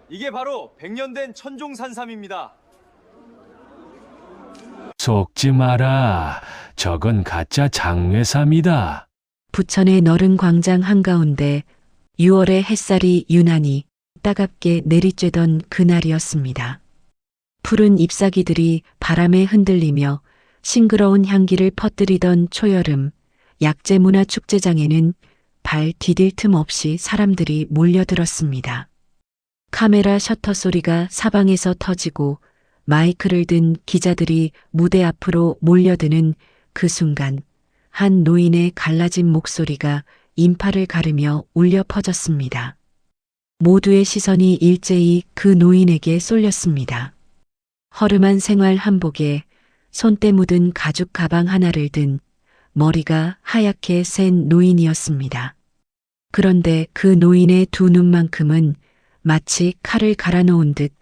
이게 바로 100년 된 천종산삼입니다. 속지 마라. 저건 가짜 장외삼이다. 부천의 너른 광장 한가운데 6월의 햇살이 유난히 따갑게 내리쬐던 그날이었습니다. 푸른 잎사귀들이 바람에 흔들리며 싱그러운 향기를 퍼뜨리던 초여름, 약재문화축제장에는 발 디딜 틈 없이 사람들이 몰려들었습니다. 카메라 셔터 소리가 사방에서 터지고 마이크를 든 기자들이 무대 앞으로 몰려드는 그 순간 한 노인의 갈라진 목소리가 인파를 가르며 울려 퍼졌습니다. 모두의 시선이 일제히 그 노인에게 쏠렸습니다. 허름한 생활 한복에 손때 묻은 가죽 가방 하나를 든 머리가 하얗게 센 노인이었습니다. 그런데 그 노인의 두 눈만큼은 마치 칼을 갈아놓은 듯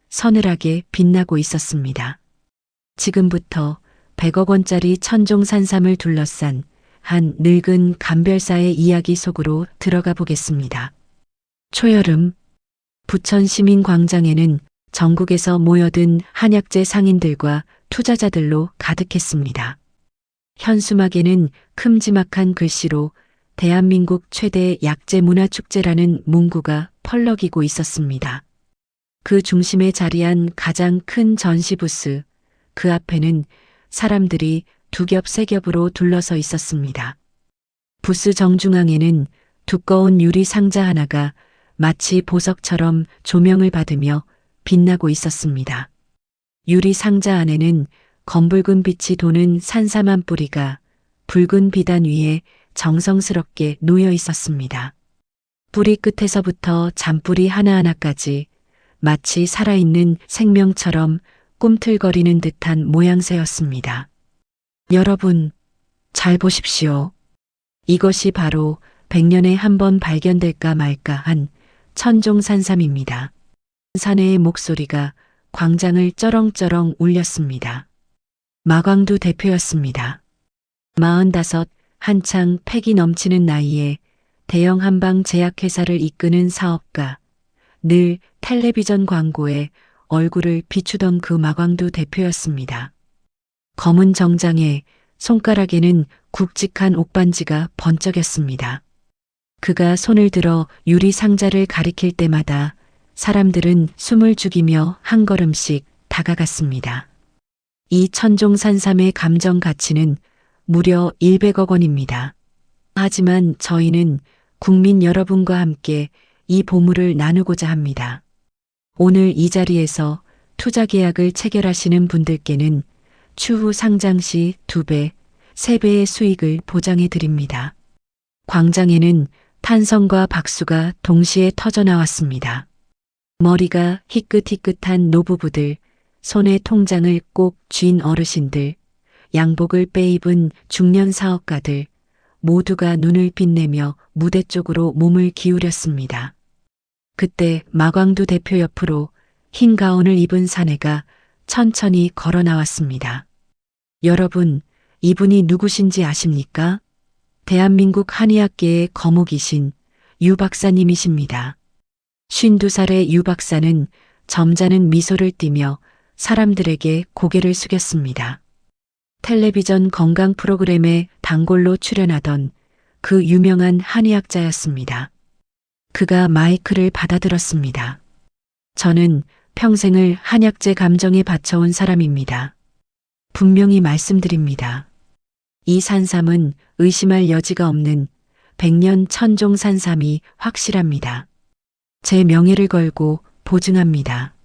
서늘하게 빛나고 있었습니다. 지금부터 100억 원짜리 천종산삼을 둘러싼 한 늙은 감별사의 이야기 속으로 들어가 보겠습니다. 초여름, 부천시민광장에는 전국에서 모여든 한약재 상인들과 투자자들로 가득했습니다. 현수막에는 큼지막한 글씨로 대한민국 최대 약재문화축제라는 문구가 펄럭이고 있었습니다. 그 중심에 자리한 가장 큰 전시 부스, 그 앞에는 사람들이 두 겹 세 겹으로 둘러서 있었습니다. 부스 정중앙에는 두꺼운 유리 상자 하나가 마치 보석처럼 조명을 받으며 빛나고 있었습니다. 유리 상자 안에는 검붉은 빛이 도는 산삼 한 뿌리가 붉은 비단 위에 정성스럽게 놓여 있었습니다. 뿌리 끝에서부터 잔뿌리 하나하나까지 마치 살아있는 생명처럼 꿈틀거리는 듯한 모양새였습니다. 여러분, 잘 보십시오. 이것이 바로 100년에 한 번 발견될까 말까 한 천종산삼입니다. 사내의 목소리가 광장을 쩌렁쩌렁 울렸습니다. 마광두 대표였습니다. 45, 한창 패기 넘치는 나이에 대형 한방 제약회사를 이끄는 사업가, 늘 텔레비전 광고에 얼굴을 비추던 그 마광두 대표였습니다. 검은 정장에 손가락에는 굵직한 옥반지가 번쩍였습니다. 그가 손을 들어 유리 상자를 가리킬 때마다 사람들은 숨을 죽이며 한 걸음씩 다가갔습니다. 이 천종산삼의 감정 가치는 무려 100억 원입니다. 하지만 저희는 국민 여러분과 함께 이 보물을 나누고자 합니다. 오늘 이 자리에서 투자 계약을 체결하시는 분들께는 추후 상장 시 2배, 3배의 수익을 보장해 드립니다. 광장에는 탄성과 박수가 동시에 터져나왔습니다. 머리가 희끗희끗한 노부부들, 손에 통장을 꼭 쥔 어르신들, 양복을 빼입은 중년 사업가들, 모두가 눈을 빛내며 무대 쪽으로 몸을 기울였습니다. 그때 마광두 대표 옆으로 흰 가운을 입은 사내가 천천히 걸어 나왔습니다. 여러분, 이분이 누구신지 아십니까? 대한민국 한의학계의 거목이신 유 박사님이십니다. 52살의 유 박사는 점잖은 미소를 띠며 사람들에게 고개를 숙였습니다. 텔레비전 건강 프로그램에 단골로 출연하던 그 유명한 한의학자였습니다. 그가 마이크를 받아들었습니다. 저는 평생을 한약재 감정에 바쳐온 사람입니다. 분명히 말씀드립니다. 이 산삼은 의심할 여지가 없는 100년 천종산삼이 확실합니다. 제 명예를 걸고 보증합니다.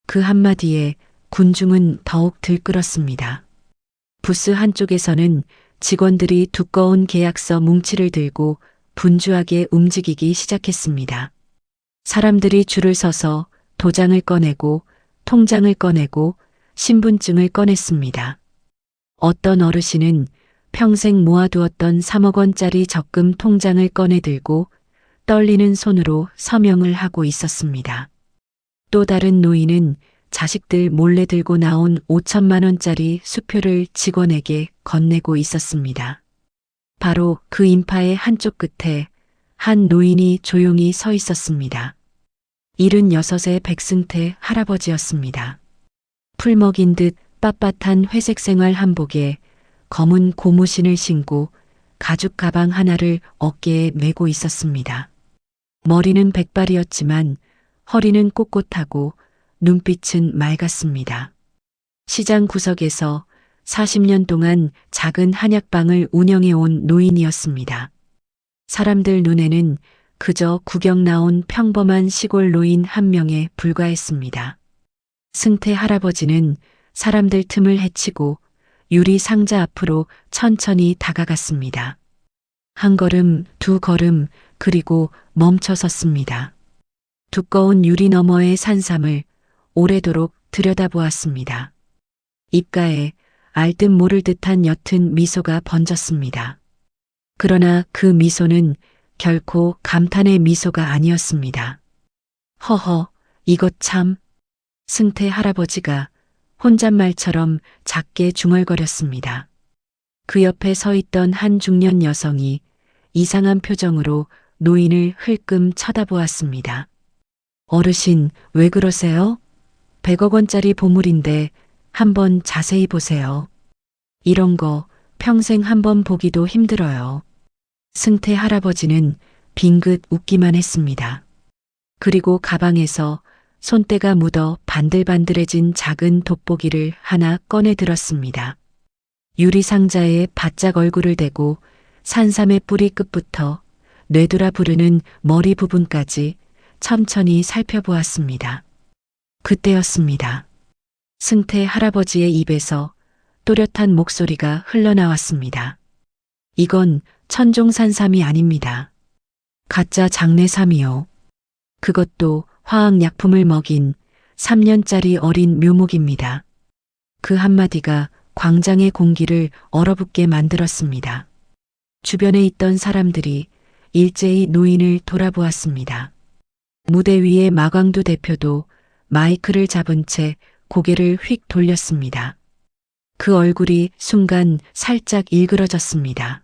그 한마디에 군중은 더욱 들끓었습니다. 부스 한쪽에서는 직원들이 두꺼운 계약서 뭉치를 들고 분주하게 움직이기 시작했습니다. 사람들이 줄을 서서 도장을 꺼내고 통장을 꺼내고 신분증을 꺼냈습니다. 어떤 어르신은 평생 모아두었던 3억 원짜리 적금 통장을 꺼내들고 떨리는 손으로 서명을 하고 있었습니다. 또 다른 노인은 자식들 몰래 들고 나온 5천만 원짜리 수표를 직원에게 건네고 있었습니다. 바로 그 인파의 한쪽 끝에 한 노인이 조용히 서 있었습니다. 76의 백승태 할아버지였습니다. 풀 먹인 듯 빳빳한 회색 생활 한복에 검은 고무신을 신고 가죽 가방 하나를 어깨에 메고 있었습니다. 머리는 백발이었지만 허리는 꼿꼿하고 눈빛은 맑았습니다. 시장 구석에서 40년 동안 작은 한약방을 운영해온 노인이었습니다. 사람들 눈에는 그저 구경 나온 평범한 시골 노인 한 명에 불과했습니다. 승태 할아버지는 사람들 틈을 헤치고 유리 상자 앞으로 천천히 다가갔습니다. 한 걸음, 두 걸음, 그리고 멈춰 섰습니다. 두꺼운 유리 너머의 산삼을 오래도록 들여다보았습니다. 입가에 알듯 모를 듯한 옅은 미소가 번졌습니다. 그러나 그 미소는 결코 감탄의 미소가 아니었습니다. 허허, 이것 참. 승태 할아버지가 혼잣말처럼 작게 중얼거렸습니다. 그 옆에 서 있던 한 중년 여성이 이상한 표정으로 노인을 흘끔 쳐다보았습니다. 어르신, 왜 그러세요? 100억 원짜리 보물인데 한번 자세히 보세요. 이런 거 평생 한번 보기도 힘들어요. 승태 할아버지는 빙긋 웃기만 했습니다. 그리고 가방에서 손때가 묻어 반들반들해진 작은 돋보기를 하나 꺼내 들었습니다. 유리 상자에 바짝 얼굴을 대고 산삼의 뿌리 끝부터 뇌두라 부르는 머리 부분까지 천천히 살펴보았습니다. 그때였습니다. 승태 할아버지의 입에서 또렷한 목소리가 흘러나왔습니다. 이건 천종산삼이 아닙니다. 가짜 장례삼이요. 그것도 화학약품을 먹인 3년짜리 어린 묘목입니다. 그 한마디가 광장의 공기를 얼어붙게 만들었습니다. 주변에 있던 사람들이 일제히 노인을 돌아보았습니다. 무대 위에 마광두 대표도 마이크를 잡은 채 고개를 휙 돌렸습니다. 그 얼굴이 순간 살짝 일그러졌습니다.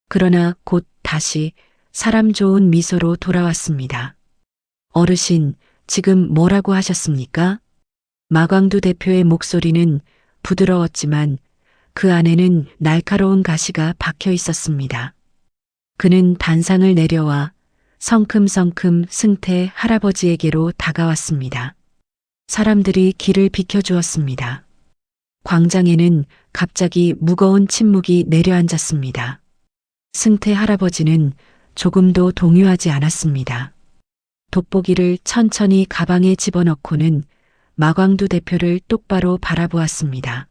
그러나 곧 다시 사람 좋은 미소로 돌아왔습니다. 어르신, 지금 뭐라고 하셨습니까? 마광두 대표의 목소리는 부드러웠지만 그 안에는 날카로운 가시가 박혀 있었습니다. 그는 단상을 내려와 성큼성큼 승태 할아버지에게로 다가왔습니다. 사람들이 길을 비켜주었습니다. 광장에는 갑자기 무거운 침묵이 내려앉았습니다. 승태 할아버지는 조금도 동요하지 않았습니다. 돋보기를 천천히 가방에 집어넣고는 마광두 대표를 똑바로 바라보았습니다.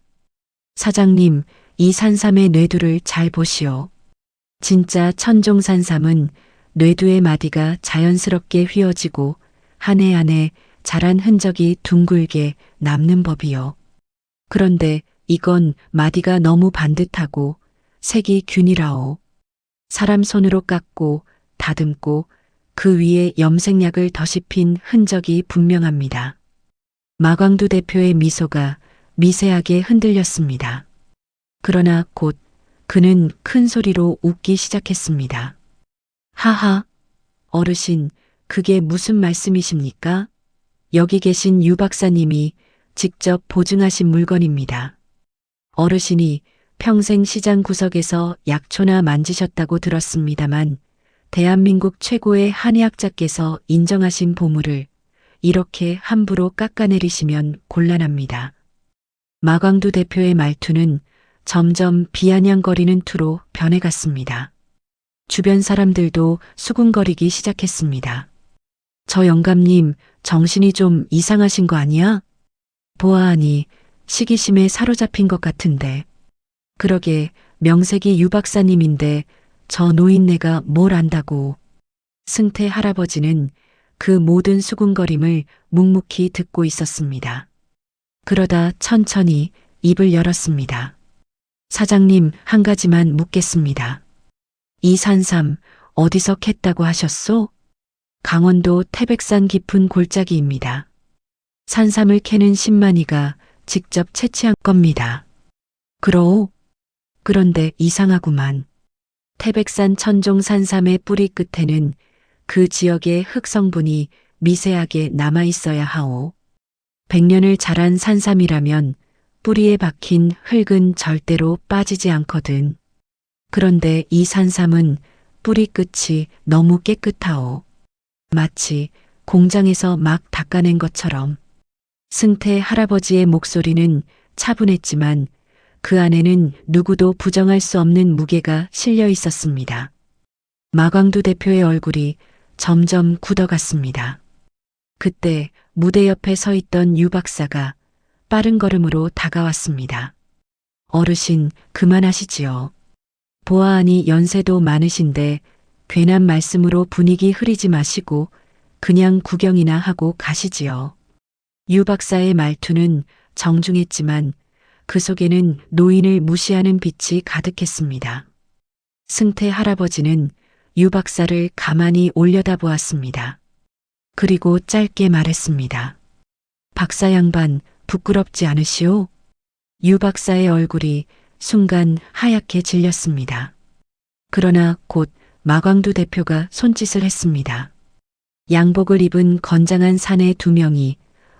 사장님, 이 산삼의 뇌두를 잘 보시오. 진짜 천종산삼은 뇌두의 마디가 자연스럽게 휘어지고 한 해 한 해 자란 흔적이 둥글게 남는 법이요. 그런데 이건 마디가 너무 반듯하고 색이 균일하오. 사람 손으로 깎고 다듬고 그 위에 염색약을 더씹힌 흔적이 분명합니다. 마광두 대표의 미소가 미세하게 흔들렸습니다. 그러나 곧 그는 큰 소리로 웃기 시작했습니다. 하하, 어르신, 그게 무슨 말씀이십니까? 여기 계신 유 박사님이 직접 보증하신 물건입니다. 어르신이 평생 시장 구석에서 약초나 만지셨다고 들었습니다만 대한민국 최고의 한의학자께서 인정하신 보물을 이렇게 함부로 깎아내리시면 곤란합니다. 마광두 대표의 말투는 점점 비아냥거리는 투로 변해갔습니다. 주변 사람들도 수군거리기 시작했습니다. 저 영감님, 정신이 좀 이상하신 거 아니야? 보아하니 시기심에 사로잡힌 것 같은데. 그러게 명색이 유 박사님인데 저 노인네가 뭘 안다고. 승태 할아버지는 그 모든 수군거림을 묵묵히 듣고 있었습니다. 그러다 천천히 입을 열었습니다. 사장님, 한 가지만 묻겠습니다. 이 산삼 어디서 캤다고 하셨소? 강원도 태백산 깊은 골짜기입니다. 산삼을 캐는 신만이가 직접 채취한 겁니다. 그러오? 그런데 이상하구만. 태백산 천종 산삼의 뿌리 끝에는 그 지역의 흙 성분이 미세하게 남아 있어야 하오. 100년을 자란 산삼이라면 뿌리에 박힌 흙은 절대로 빠지지 않거든. 그런데 이 산삼은 뿌리 끝이 너무 깨끗하오. 마치 공장에서 막 닦아낸 것처럼. 승태 할아버지의 목소리는 차분했지만 그 안에는 누구도 부정할 수 없는 무게가 실려 있었습니다. 마광두 대표의 얼굴이 점점 굳어갔습니다. 그때 무대 옆에 서 있던 유 박사가 빠른 걸음으로 다가왔습니다. 어르신, 그만하시지요. 보아하니 연세도 많으신데 괜한 말씀으로 분위기 흐리지 마시고 그냥 구경이나 하고 가시지요. 유 박사의 말투는 정중했지만 그 속에는 노인을 무시하는 빛이 가득했습니다. 승태 할아버지는 유 박사를 가만히 올려다보았습니다. 그리고 짧게 말했습니다. 박사 양반, 부끄럽지 않으시오? 유 박사의 얼굴이 순간 하얗게 질렸습니다. 그러나 곧 마광두 대표가 손짓을 했습니다. 양복을 입은 건장한 사내 2명이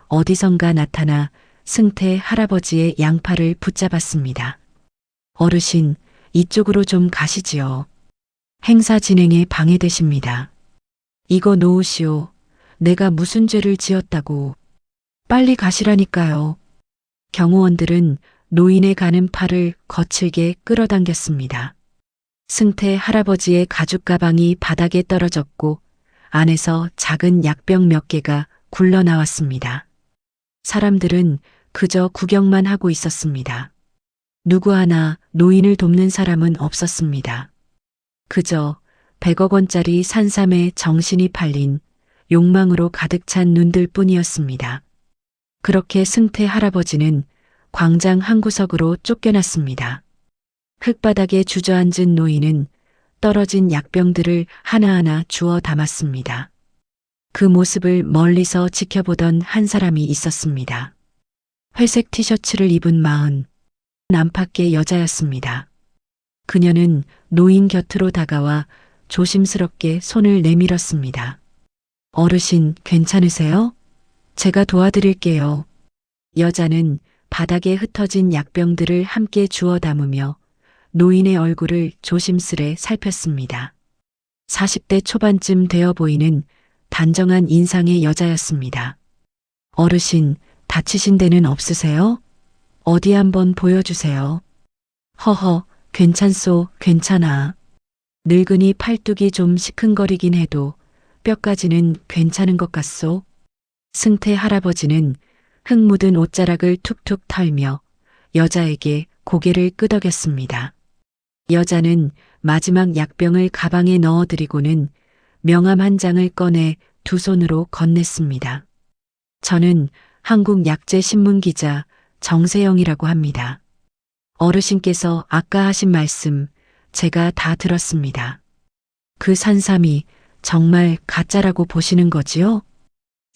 어디선가 나타나 승태 할아버지의 양팔을 붙잡았습니다. 어르신, 이쪽으로 좀 가시지요. 행사 진행에 방해되십니다. 이거 놓으시오. 내가 무슨 죄를 지었다고. 빨리 가시라니까요. 경호원들은 노인의 가는 팔을 거칠게 끌어당겼습니다. 승태 할아버지의 가죽 가방이 바닥에 떨어졌고 안에서 작은 약병 몇 개가 굴러나왔습니다. 사람들은 그저 구경만 하고 있었습니다. 누구 하나 노인을 돕는 사람은 없었습니다. 그저 100억 원짜리 산삼에 정신이 팔린 욕망으로 가득 찬 눈들 뿐이었습니다. 그렇게 승태 할아버지는 광장 한 구석으로 쫓겨났습니다. 흙바닥에 주저앉은 노인은 떨어진 약병들을 하나하나 주워 담았습니다. 그 모습을 멀리서 지켜보던 한 사람이 있었습니다. 회색 티셔츠를 입은 마흔 안팎의 여자였습니다. 그녀는 노인 곁으로 다가와 조심스럽게 손을 내밀었습니다. 어르신, 괜찮으세요? 제가 도와드릴게요. 여자는 바닥에 흩어진 약병들을 함께 주워 담으며 노인의 얼굴을 조심스레 살폈습니다. 40대 초반쯤 되어 보이는 단정한 인상의 여자였습니다. 어르신, 다치신 데는 없으세요? 어디 한번 보여주세요. 허허, 괜찮소, 괜찮아. 늙은이 팔뚝이 좀 시큰거리긴 해도 뼈까지는 괜찮은 것 같소. 승태 할아버지는 흙 묻은 옷자락을 툭툭 털며 여자에게 고개를 끄덕였습니다. 여자는 마지막 약병을 가방에 넣어드리고는 명함 한 장을 꺼내 2 손으로 건넸습니다. 저는 한국약재신문 기자 정세영이라고 합니다. 어르신께서 아까 하신 말씀 제가 다 들었습니다. 그 산삼이 정말 가짜라고 보시는 거지요?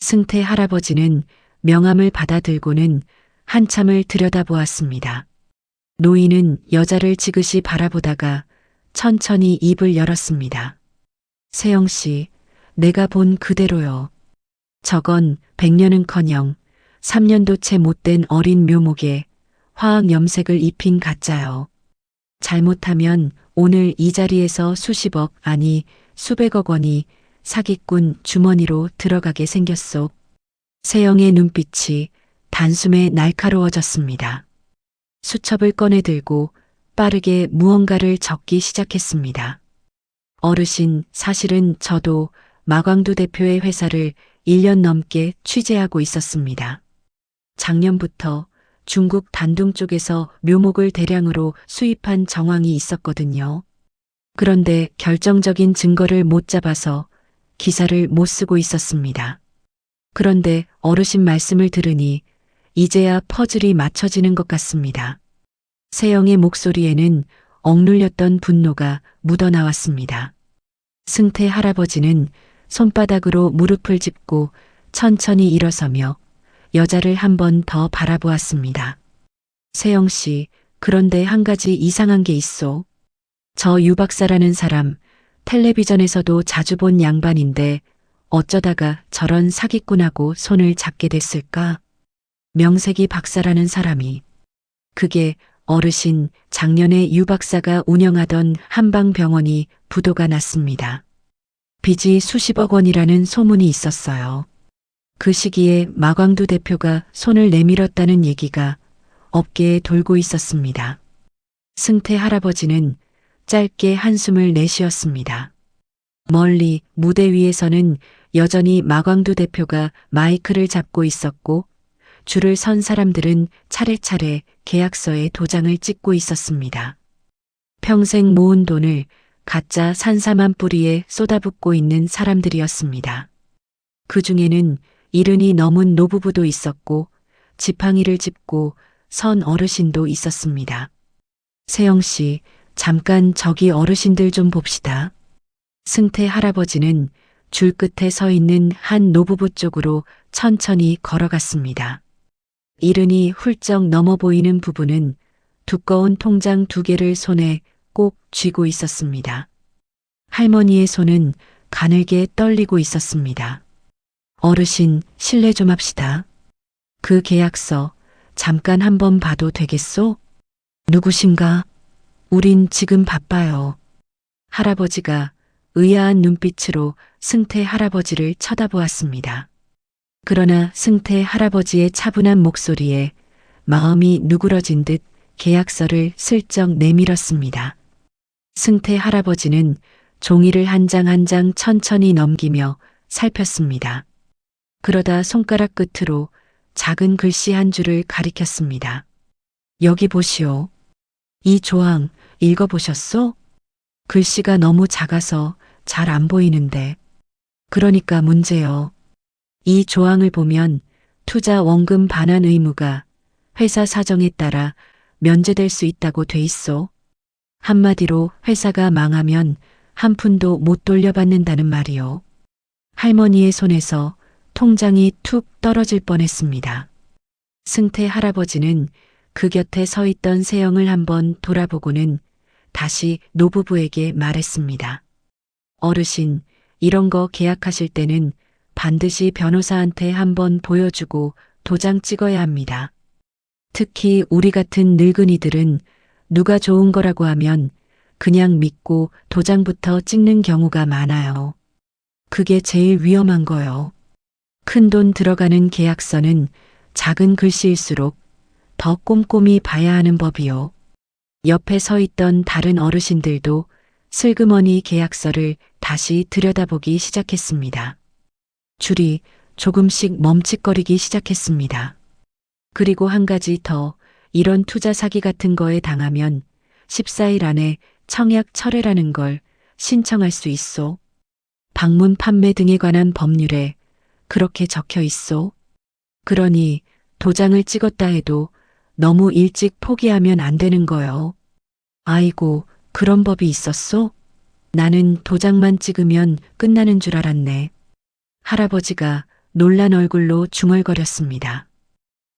승태 할아버지는 명함을 받아들고는 한참을 들여다보았습니다. 노인은 여자를 지그시 바라보다가 천천히 입을 열었습니다. 세영 씨, 내가 본 그대로요. 저건 100년은커녕 3년도 채 못된 어린 묘목에 화학 염색을 입힌 가짜요. 잘못하면 오늘 이 자리에서 수십억 아니 수백억 원이 사기꾼 주머니로 들어가게 생겼소. 세영의 눈빛이 단숨에 날카로워졌습니다. 수첩을 꺼내 들고 빠르게 무언가를 적기 시작했습니다. 어르신, 사실은 저도 마광두 대표의 회사를 1년 넘게 취재하고 있었습니다. 작년부터 중국 단둥 쪽에서 묘목을 대량으로 수입한 정황이 있었거든요. 그런데 결정적인 증거를 못 잡아서 기사를 못 쓰고 있었습니다. 그런데 어르신 말씀을 들으니 이제야 퍼즐이 맞춰지는 것 같습니다. 세영의 목소리에는 억눌렸던 분노가 묻어나왔습니다. 승태 할아버지는 손바닥으로 무릎을 짚고 천천히 일어서며 여자를 한 번 더 바라보았습니다. 세영 씨, 그런데 한 가지 이상한 게 있어. 저 유 박사라는 사람 텔레비전에서도 자주 본 양반인데 어쩌다가 저런 사기꾼하고 손을 잡게 됐을까? 명색이 박사라는 사람이. 그게 어르신 작년에 유 박사가 운영하던 한방병원이 부도가 났습니다. 빚이 수십억 원이라는 소문이 있었어요. 그 시기에 마광두 대표가 손을 내밀었다는 얘기가 업계에 돌고 있었습니다. 승태 할아버지는 짧게 한숨을 내쉬었습니다. 멀리 무대 위에서는 여전히 마광두 대표가 마이크를 잡고 있었고 줄을 선 사람들은 차례차례 계약서에 도장을 찍고 있었습니다. 평생 모은 돈을 가짜 산삼한 뿌리에 쏟아붓고 있는 사람들이었습니다. 그 중에는 70이 넘은 노부부도 있었고 지팡이를 짚고 선 어르신도 있었습니다. 세영 씨, 잠깐 저기 어르신들 좀 봅시다. 승태 할아버지는 줄 끝에 서 있는 한 노부부 쪽으로 천천히 걸어갔습니다. 70이 훌쩍 넘어 보이는 부부는 두꺼운 통장 2개를 손에 꼭 쥐고 있었습니다. 할머니의 손은 가늘게 떨리고 있었습니다. 어르신, 실례 좀 합시다. 그 계약서 잠깐 한번 봐도 되겠소? 누구신가? 우린 지금 바빠요. 할아버지가 의아한 눈빛으로 승태 할아버지를 쳐다보았습니다. 그러나 승태 할아버지의 차분한 목소리에 마음이 누그러진 듯 계약서를 슬쩍 내밀었습니다. 승태 할아버지는 종이를 한 장 한 장 천천히 넘기며 살폈습니다. 그러다 손가락 끝으로 작은 글씨 한 줄을 가리켰습니다. 여기 보시오. 이 조항 읽어보셨소? 글씨가 너무 작아서 잘 안 보이는데. 그러니까 문제요. 이 조항을 보면 투자 원금 반환 의무가 회사 사정에 따라 면제될 수 있다고 돼 있소. 한마디로 회사가 망하면 한 푼도 못 돌려받는다는 말이요. 할머니의 손에서 통장이 툭 떨어질 뻔했습니다. 승태 할아버지는 그 곁에 서 있던 세영을 한번 돌아보고는 다시 노부부에게 말했습니다. 어르신, 이런 거 계약하실 때는 반드시 변호사한테 한번 보여주고 도장 찍어야 합니다. 특히 우리 같은 늙은이들은 누가 좋은 거라고 하면 그냥 믿고 도장부터 찍는 경우가 많아요. 그게 제일 위험한 거요. 큰 돈 들어가는 계약서는 작은 글씨일수록 더 꼼꼼히 봐야 하는 법이요. 옆에 서 있던 다른 어르신들도 슬그머니 계약서를 다시 들여다보기 시작했습니다. 줄이 조금씩 멈칫거리기 시작했습니다. 그리고 한 가지 더, 이런 투자 사기 같은 거에 당하면 14일 안에 청약 철회라는 걸 신청할 수 있소. 방문 판매 등에 관한 법률에 그렇게 적혀 있소. 그러니 도장을 찍었다 해도 너무 일찍 포기하면 안 되는 거요. 아이고, 그런 법이 있었소? 나는 도장만 찍으면 끝나는 줄 알았네. 할아버지가 놀란 얼굴로 중얼거렸습니다.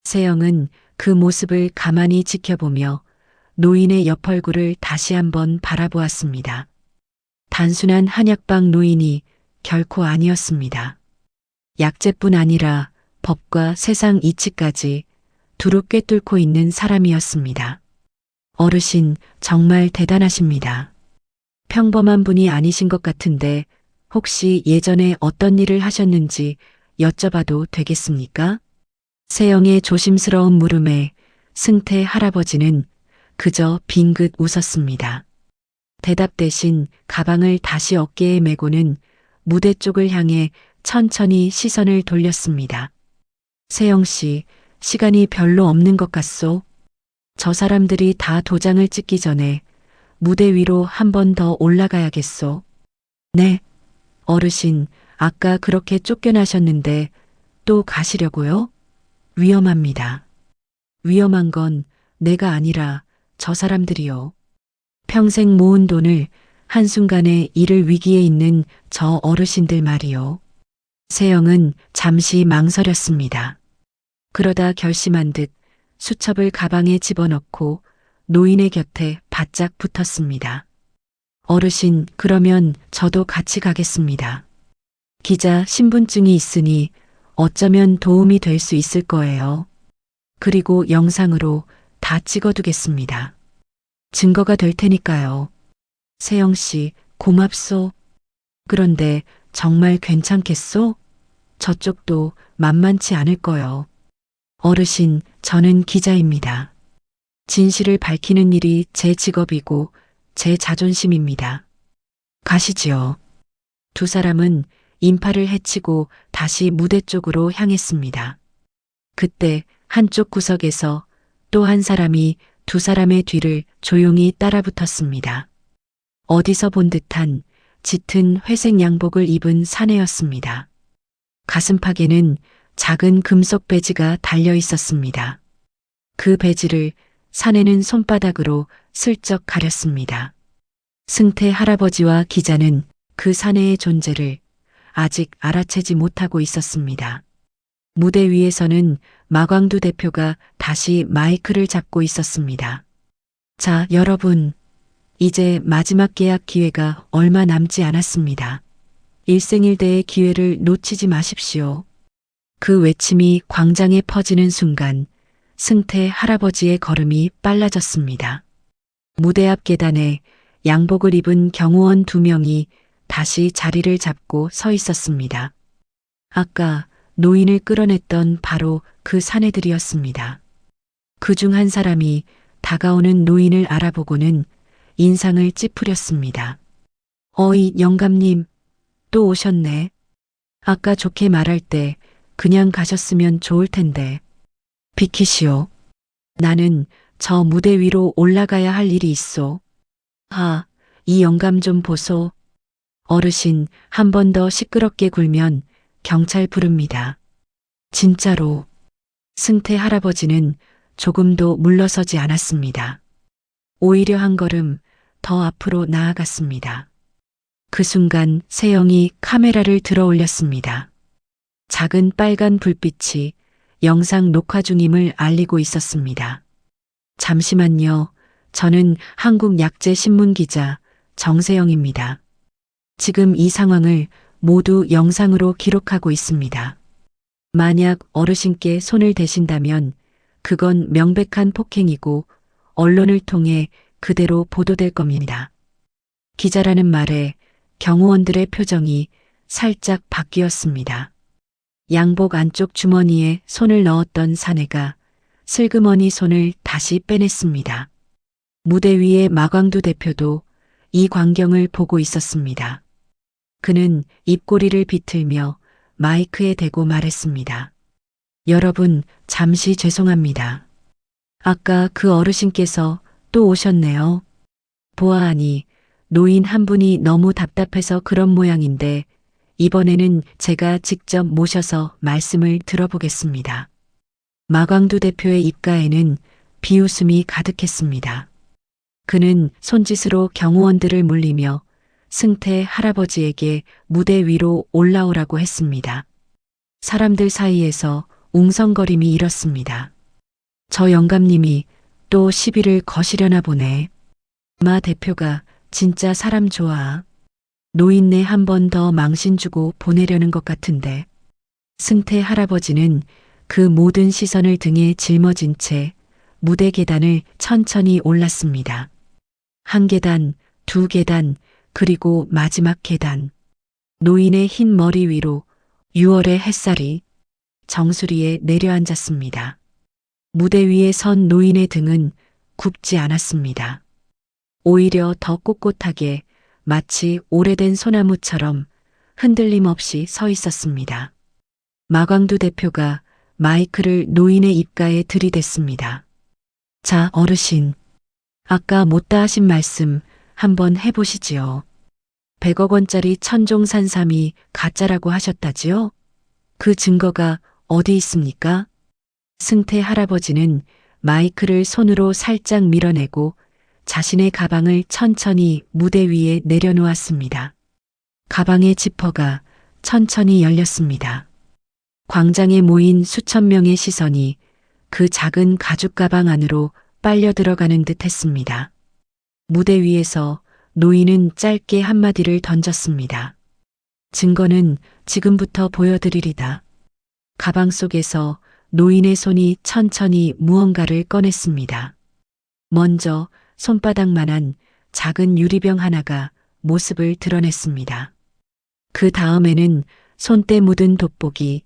세영은 그 모습을 가만히 지켜보며 노인의 옆 얼굴을 다시 한번 바라보았습니다. 단순한 한약방 노인이 결코 아니었습니다. 약재뿐 아니라 법과 세상 이치까지 두루 꿰뚫고 있는 사람이었습니다. 어르신, 정말 대단하십니다. 평범한 분이 아니신 것 같은데 혹시 예전에 어떤 일을 하셨는지 여쭤봐도 되겠습니까? 세영의 조심스러운 물음에 승태 할아버지는 그저 빙긋 웃었습니다. 대답 대신 가방을 다시 어깨에 메고는 무대 쪽을 향해 천천히 시선을 돌렸습니다. 세영 씨, 시간이 별로 없는 것 같소? 저 사람들이 다 도장을 찍기 전에 무대 위로 한 번 더 올라가야겠소. 네. 어르신, 아까 그렇게 쫓겨나셨는데 또 가시려고요? 위험합니다. 위험한 건 내가 아니라 저 사람들이요. 평생 모은 돈을 한순간에 잃을 위기에 있는 저 어르신들 말이요. 세영은 잠시 망설였습니다. 그러다 결심한 듯 수첩을 가방에 집어넣고 노인의 곁에 바짝 붙었습니다. 어르신, 그러면 저도 같이 가겠습니다. 기자 신분증이 있으니 어쩌면 도움이 될 수 있을 거예요. 그리고 영상으로 다 찍어두겠습니다. 증거가 될 테니까요. 세영 씨, 고맙소. 그런데 정말 괜찮겠소? 저쪽도 만만치 않을 거요. 어르신, 저는 기자입니다. 진실을 밝히는 일이 제 직업이고 제 자존심입니다. 가시지요. 두 사람은 인파를 헤치고 다시 무대 쪽으로 향했습니다. 그때 한쪽 구석에서 또 한 사람이 두 사람의 뒤를 조용히 따라붙었습니다. 어디서 본 듯한 짙은 회색 양복을 입은 사내였습니다. 가슴팍에는 작은 금속 배지가 달려 있었습니다. 그 배지를 사내는 손바닥으로 슬쩍 가렸습니다. 승태 할아버지와 기자는 그 사내의 존재를 아직 알아채지 못하고 있었습니다. 무대 위에서는 마광두 대표가 다시 마이크를 잡고 있었습니다. 자, 여러분. 이제 마지막 계약 기회가 얼마 남지 않았습니다. 일생일대의 기회를 놓치지 마십시오. 그 외침이 광장에 퍼지는 순간 승태 할아버지의 걸음이 빨라졌습니다. 무대 앞 계단에 양복을 입은 경호원 2명이 다시 자리를 잡고 서 있었습니다. 아까 노인을 끌어냈던 바로 그 사내들이었습니다. 그중 한 사람이 다가오는 노인을 알아보고는 인상을 찌푸렸습니다. 어이, 영감님, 또 오셨네. 아까 좋게 말할 때 그냥 가셨으면 좋을 텐데. 비키시오. 나는 저 무대 위로 올라가야 할 일이 있소. 아, 이 영감 좀 보소. 어르신, 한 번 더 시끄럽게 굴면 경찰 부릅니다. 진짜로. 승태 할아버지는 조금도 물러서지 않았습니다. 오히려 한 걸음 더 앞으로 나아갔습니다. 그 순간 세영이 카메라를 들어 올렸습니다. 작은 빨간 불빛이 영상 녹화 중임을 알리고 있었습니다. 잠시만요. 저는 한국약재신문 기자 정세영입니다. 지금 이 상황을 모두 영상으로 기록하고 있습니다. 만약 어르신께 손을 대신다면 그건 명백한 폭행이고 언론을 통해 그대로 보도될 겁니다. 기자라는 말에 경호원들의 표정이 살짝 바뀌었습니다. 양복 안쪽 주머니에 손을 넣었던 사내가 슬그머니 손을 다시 빼냈습니다. 무대 위의 마광두 대표도 이 광경을 보고 있었습니다. 그는 입꼬리를 비틀며 마이크에 대고 말했습니다. 여러분, 잠시 죄송합니다. 아까 그 어르신께서 또 오셨네요. 보아하니 노인 한 분이 너무 답답해서 그런 모양인데 이번에는 제가 직접 모셔서 말씀을 들어보겠습니다. 마광두 대표의 입가에는 비웃음이 가득했습니다. 그는 손짓으로 경호원들을 물리며 승태 할아버지에게 무대 위로 올라오라고 했습니다. 사람들 사이에서 웅성거림이 일었습니다. 저 영감님이 또 시비를 거시려나 보네. 마 대표가 진짜 사람 좋아. 노인네 한 번 더 망신 주고 보내려는 것 같은데. 승태 할아버지는 그 모든 시선을 등에 짊어진 채 무대 계단을 천천히 올랐습니다. 한 계단, 두 계단, 그리고 마지막 계단. 노인의 흰 머리 위로 6월의 햇살이 정수리에 내려앉았습니다. 무대 위에 선 노인의 등은 굽지 않았습니다. 오히려 더 꼿꼿하게 마치 오래된 소나무처럼 흔들림 없이 서 있었습니다. 마광두 대표가 마이크를 노인의 입가에 들이댔습니다. 자, 어르신. 아까 못다 하신 말씀 한번 해보시지요. 100억 원짜리 천종산삼이 가짜라고 하셨다지요? 그 증거가 어디 있습니까? 승태 할아버지는 마이크를 손으로 살짝 밀어내고 자신의 가방을 천천히 무대 위에 내려놓았습니다. 가방의 지퍼가 천천히 열렸습니다. 광장에 모인 수천 명의 시선이 그 작은 가죽 가방 안으로 빨려 들어가는 듯 했습니다. 무대 위에서 노인은 짧게 한마디를 던졌습니다. 증거는 지금부터 보여드리리다. 가방 속에서 노인의 손이 천천히 무언가를 꺼냈습니다. 먼저 손바닥만한 작은 유리병 하나가 모습을 드러냈습니다. 그 다음에는 손때 묻은 돋보기,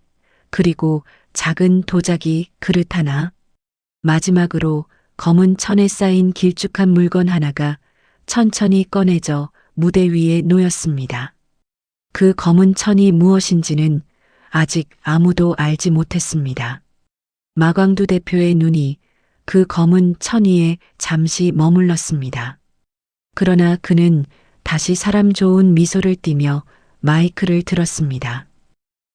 그리고 작은 도자기 그릇 하나, 마지막으로 검은 천에 쌓인 길쭉한 물건 하나가 천천히 꺼내져 무대 위에 놓였습니다. 그 검은 천이 무엇인지는 아직 아무도 알지 못했습니다. 마광두 대표의 눈이 그 검은 천 위에 잠시 머물렀습니다. 그러나 그는 다시 사람 좋은 미소를 띠며 마이크를 들었습니다.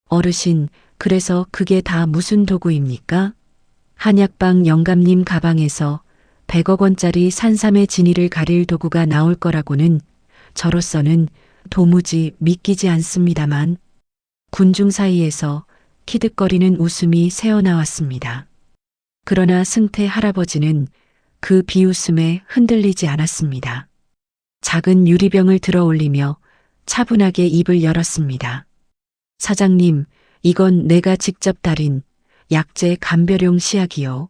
어르신, 그래서 그게 다 무슨 도구입니까? 한약방 영감님 가방에서 100억 원짜리 산삼의 진위를 가릴 도구가 나올 거라고는 저로서는 도무지 믿기지 않습니다만, 군중 사이에서 키득거리는 웃음이 새어나왔습니다. 그러나 승태 할아버지는 그 비웃음에 흔들리지 않았습니다. 작은 유리병을 들어 올리며 차분하게 입을 열었습니다. 사장님, 이건 내가 직접 달인 약재 감별용 시약이요.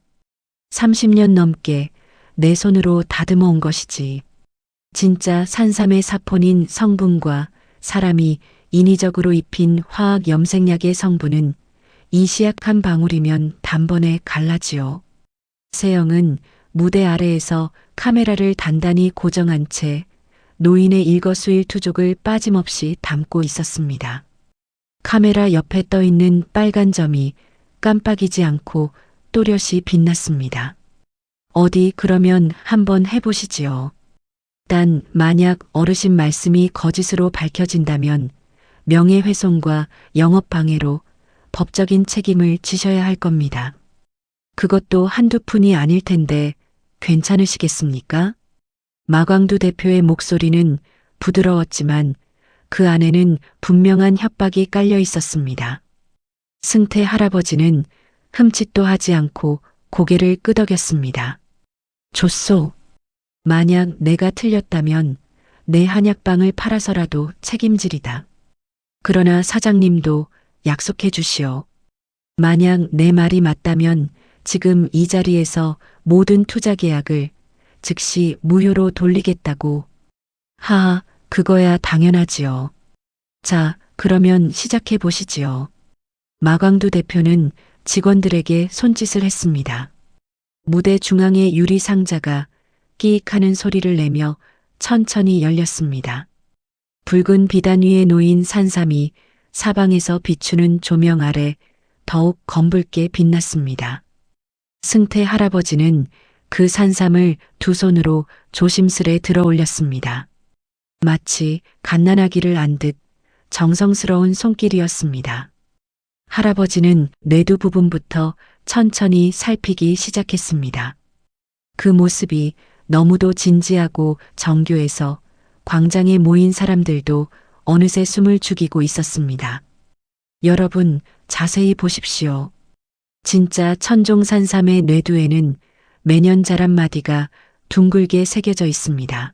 30년 넘게 내 손으로 다듬어 온 것이지. 진짜 산삼의 사포닌 성분과 사람이 인위적으로 입힌 화학 염색약의 성분은 이 시약 한 방울이면 단번에 갈라지요. 세영은 무대 아래에서 카메라를 단단히 고정한 채 노인의 일거수일투족을 빠짐없이 담고 있었습니다. 카메라 옆에 떠 있는 빨간 점이 깜빡이지 않고 또렷이 빛났습니다. 어디 그러면 한번 해보시지요. 단 만약 어르신 말씀이 거짓으로 밝혀진다면 명예훼손과 영업방해로 법적인 책임을 지셔야 할 겁니다. 그것도 한두 푼이 아닐 텐데 괜찮으시겠습니까? 마광두 대표의 목소리는 부드러웠지만 그 안에는 분명한 협박이 깔려 있었습니다. 승태 할아버지는 흠칫도 하지 않고 고개를 끄덕였습니다. 좋소. 만약 내가 틀렸다면 내 한약방을 팔아서라도 책임지리다. 그러나 사장님도 약속해 주시오. 만약 내 말이 맞다면 지금 이 자리에서 모든 투자 계약을 즉시 무효로 돌리겠다고. 하하, 그거야 당연하지요. 자, 그러면 시작해 보시지요. 마광두 대표는 직원들에게 손짓을 했습니다. 무대 중앙의 유리 상자가 끼익 하는 소리를 내며 천천히 열렸습니다. 붉은 비단 위에 놓인 산삼이 사방에서 비추는 조명 아래 더욱 검붉게 빛났습니다. 승태 할아버지는 그 산삼을 두 손으로 조심스레 들어 올렸습니다. 마치 갓난아기를 안 듯 정성스러운 손길이었습니다. 할아버지는 뇌두 부분부터 천천히 살피기 시작했습니다. 그 모습이 너무도 진지하고 정교해서 광장에 모인 사람들도 어느새 숨을 죽이고 있었습니다. 여러분, 자세히 보십시오. 진짜 천종산삼의 뇌두에는 매년 자란 마디가 둥글게 새겨져 있습니다.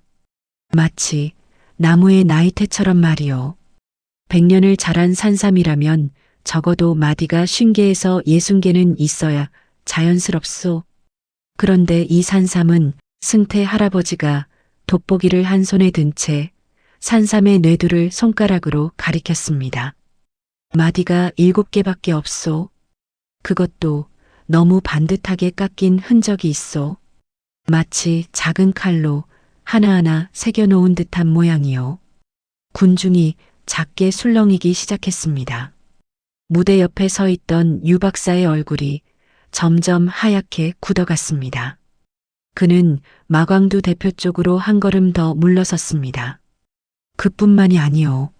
마치 나무의 나이테처럼 말이요. 100년을 자란 산삼이라면 적어도 마디가 50개에서 60개는 있어야 자연스럽소. 그런데 이 산삼은 승태 할아버지가 돋보기를 한 손에 든 채 산삼의 뇌두를 손가락으로 가리켰습니다. 마디가 7개밖에 없소. 그것도 너무 반듯하게 깎인 흔적이 있어. 마치 작은 칼로 하나하나 새겨놓은 듯한 모양이요. 군중이 작게 술렁이기 시작했습니다. 무대 옆에 서 있던 유 박사의 얼굴이 점점 하얗게 굳어갔습니다. 그는 마광두 대표 쪽으로 한 걸음 더 물러섰습니다. 그뿐만이 아니요.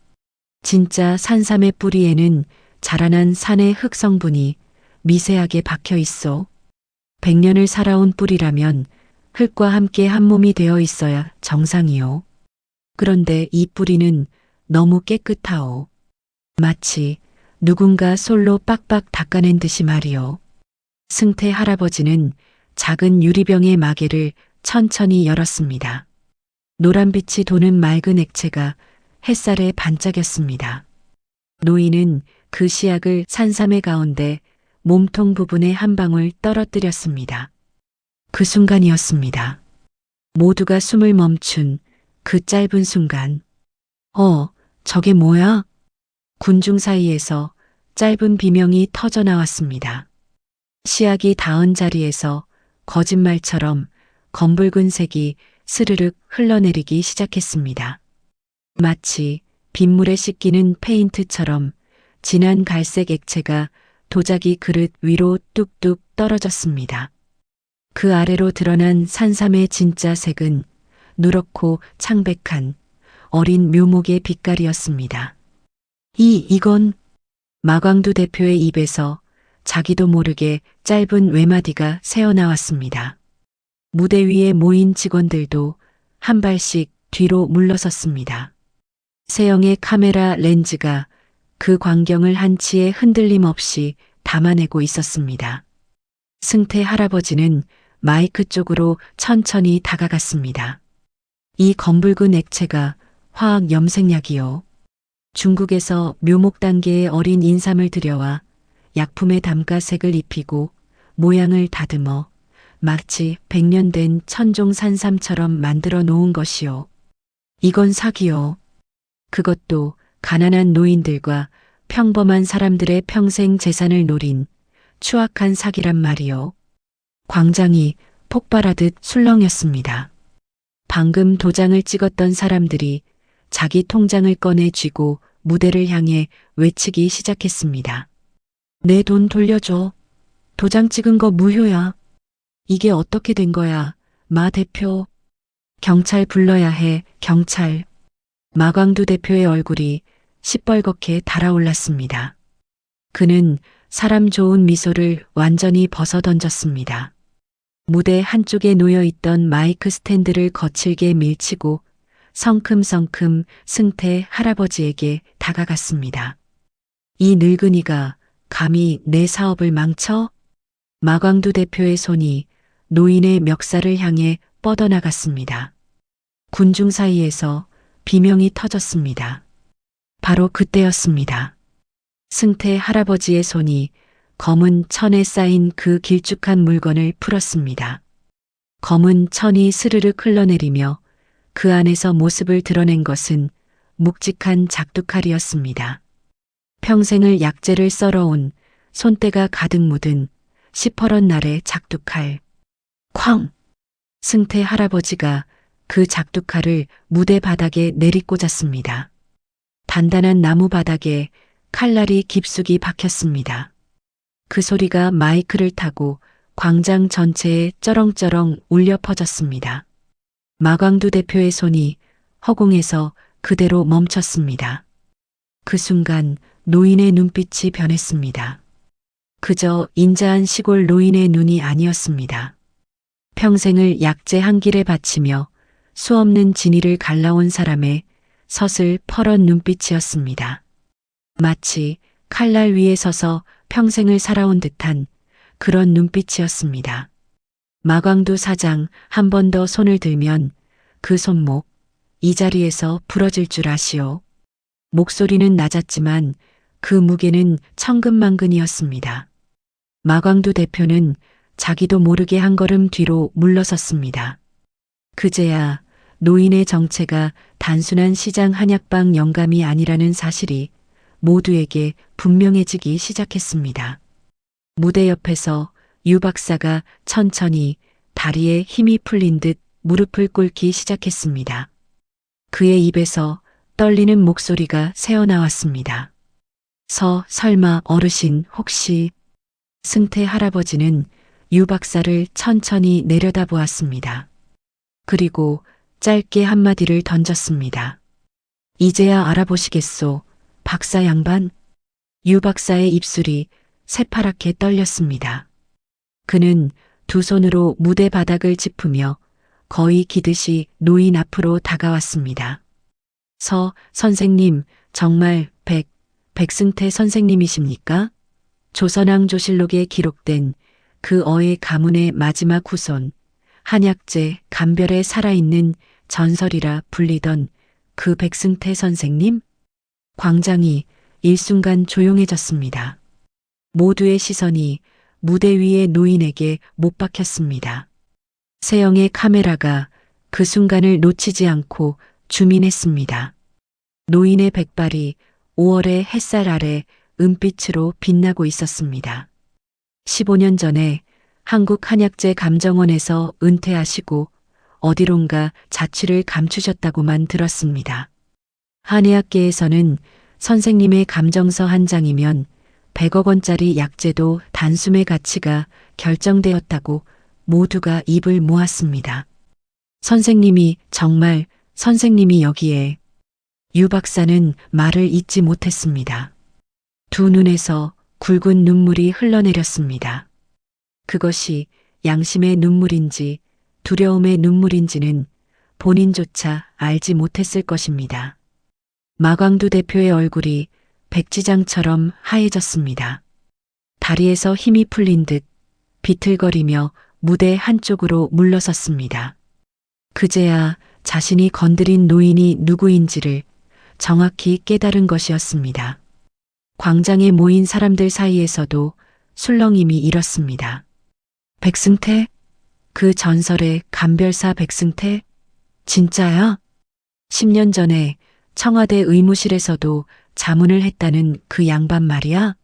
진짜 산삼의 뿌리에는 자라난 산의 흙 성분이 미세하게 박혀 있어. 100년을 살아온 뿌리라면 흙과 함께 한 몸이 되어 있어야 정상이요. 그런데 이 뿌리는 너무 깨끗하오. 마치 누군가 솔로 빡빡 닦아낸 듯이 말이요. 승태 할아버지는 작은 유리병의 마개를 천천히 열었습니다. 노란빛이 도는 맑은 액체가 햇살에 반짝였습니다. 노인은 그 시약을 산삼의 가운데 몸통 부분에 한 방울 떨어뜨렸습니다. 그 순간이었습니다. 모두가 숨을 멈춘 그 짧은 순간. 저게 뭐야? 군중 사이에서 짧은 비명이 터져 나왔습니다. 시약이 닿은 자리에서 거짓말처럼 검붉은 색이 스르륵 흘러내리기 시작했습니다. 마치 빗물에 씻기는 페인트처럼 진한 갈색 액체가 도자기 그릇 위로 뚝뚝 떨어졌습니다. 그 아래로 드러난 산삼의 진짜 색은 누렇고 창백한 어린 묘목의 빛깔이었습니다. 이건 마광두 대표의 입에서 자기도 모르게 짧은 외마디가 새어나왔습니다. 무대 위에 모인 직원들도 한 발씩 뒤로 물러섰습니다. 세영의 카메라 렌즈가 그 광경을 한치의 흔들림 없이 담아내고 있었습니다. 승태 할아버지는 마이크 쪽으로 천천히 다가갔습니다. 이 검붉은 액체가 화학 염색약이요. 중국에서 묘목 단계의 어린 인삼을 들여와 약품에 담가 색을 입히고 모양을 다듬어 마치 100년 된 천종 산삼처럼 만들어 놓은 것이요. 이건 사기요. 그것도 가난한 노인들과 평범한 사람들의 평생 재산을 노린 추악한 사기란 말이요. 광장이 폭발하듯 술렁였습니다. 방금 도장을 찍었던 사람들이 자기 통장을 꺼내 쥐고 무대를 향해 외치기 시작했습니다. 내 돈 돌려줘. 도장 찍은 거 무효야. 이게 어떻게 된 거야, 마 대표. 경찰 불러야 해, 경찰. 마광두 대표의 얼굴이 시뻘겋게 달아올랐습니다. 그는 사람 좋은 미소를 완전히 벗어던졌습니다. 무대 한쪽에 놓여있던 마이크 스탠드를 거칠게 밀치고 성큼성큼 승태 할아버지에게 다가갔습니다. 이 늙은이가 감히 내 사업을 망쳐? 마광두 대표의 손이 노인의 멱살을 향해 뻗어나갔습니다. 군중 사이에서 비명이 터졌습니다. 바로 그때였습니다. 승태 할아버지의 손이 검은 천에 쌓인 그 길쭉한 물건을 풀었습니다. 검은 천이 스르륵 흘러내리며 그 안에서 모습을 드러낸 것은 묵직한 작두칼이었습니다. 평생을 약재를 썰어온 손때가 가득 묻은 시퍼런 날의 작두칼. 쾅! 승태 할아버지가 그 작두칼을 무대 바닥에 내리꽂았습니다. 단단한 나무 바닥에 칼날이 깊숙이 박혔습니다. 그 소리가 마이크를 타고 광장 전체에 쩌렁쩌렁 울려 퍼졌습니다. 마광두 대표의 손이 허공에서 그대로 멈췄습니다. 그 순간 노인의 눈빛이 변했습니다. 그저 인자한 시골 노인의 눈이 아니었습니다. 평생을 약재 한 길에 바치며 수없는 진의를 갈라온 사람의 서슬 퍼런 눈빛이었습니다. 마치 칼날 위에 서서 평생을 살아온 듯한 그런 눈빛이었습니다. 마광두 사장 한 번 더 손을 들면 그 손목 이 자리에서 부러질 줄 아시오. 목소리는 낮았지만 그 무게는 천근만근이었습니다. 마광두 대표는 자기도 모르게 한 걸음 뒤로 물러섰습니다. 그제야 노인의 정체가 단순한 시장 한약방 영감이 아니라는 사실이 모두에게 분명해지기 시작했습니다. 무대 옆에서 유 박사가 천천히 다리에 힘이 풀린 듯 무릎을 꿇기 시작했습니다. 그의 입에서 떨리는 목소리가 새어나왔습니다. 설마 어르신 혹시. 승태 할아버지는 유 박사를 천천히 내려다보았습니다. 그리고 짧게 한마디를 던졌습니다. 이제야 알아보시겠소, 박사 양반? 유 박사의 입술이 새파랗게 떨렸습니다. 그는 두 손으로 무대 바닥을 짚으며 거의 기듯이 노인 앞으로 다가왔습니다. 선생님, 정말 백승태 선생님이십니까? 조선왕조실록에 기록된 그 어의 가문의 마지막 후손, 한약재 감별에 살아있는 전설이라 불리던 그 백승태 선생님? 광장이 일순간 조용해졌습니다. 모두의 시선이 무대 위의 노인에게 못 박혔습니다. 세영의 카메라가 그 순간을 놓치지 않고 주민했습니다. 노인의 백발이 5월의 햇살 아래 은빛으로 빛나고 있었습니다. 15년 전에 한국한약재감정원에서 은퇴하시고 어디론가 자취를 감추셨다고만 들었습니다. 한의학계에서는 선생님의 감정서 한 장이면 100억 원짜리 약재도 단숨에 가치가 결정되었다고 모두가 입을 모았습니다. 선생님이 정말 선생님이 여기에. 유 박사는 말을 잇지 못했습니다. 두 눈에서 굵은 눈물이 흘러내렸습니다. 그것이 양심의 눈물인지 두려움의 눈물인지는 본인조차 알지 못했을 것입니다. 마광두 대표의 얼굴이 백지장처럼 하얘졌습니다. 다리에서 힘이 풀린 듯 비틀거리며 무대 한쪽으로 물러섰습니다. 그제야 자신이 건드린 노인이 누구인지를 정확히 깨달은 것이었습니다. 광장에 모인 사람들 사이에서도 술렁임이 일었습니다. 백승태? 그 전설의 감별사 백승태? 진짜야? 10년 전에 청와대 의무실에서도 자문을 했다는 그 양반 말이야?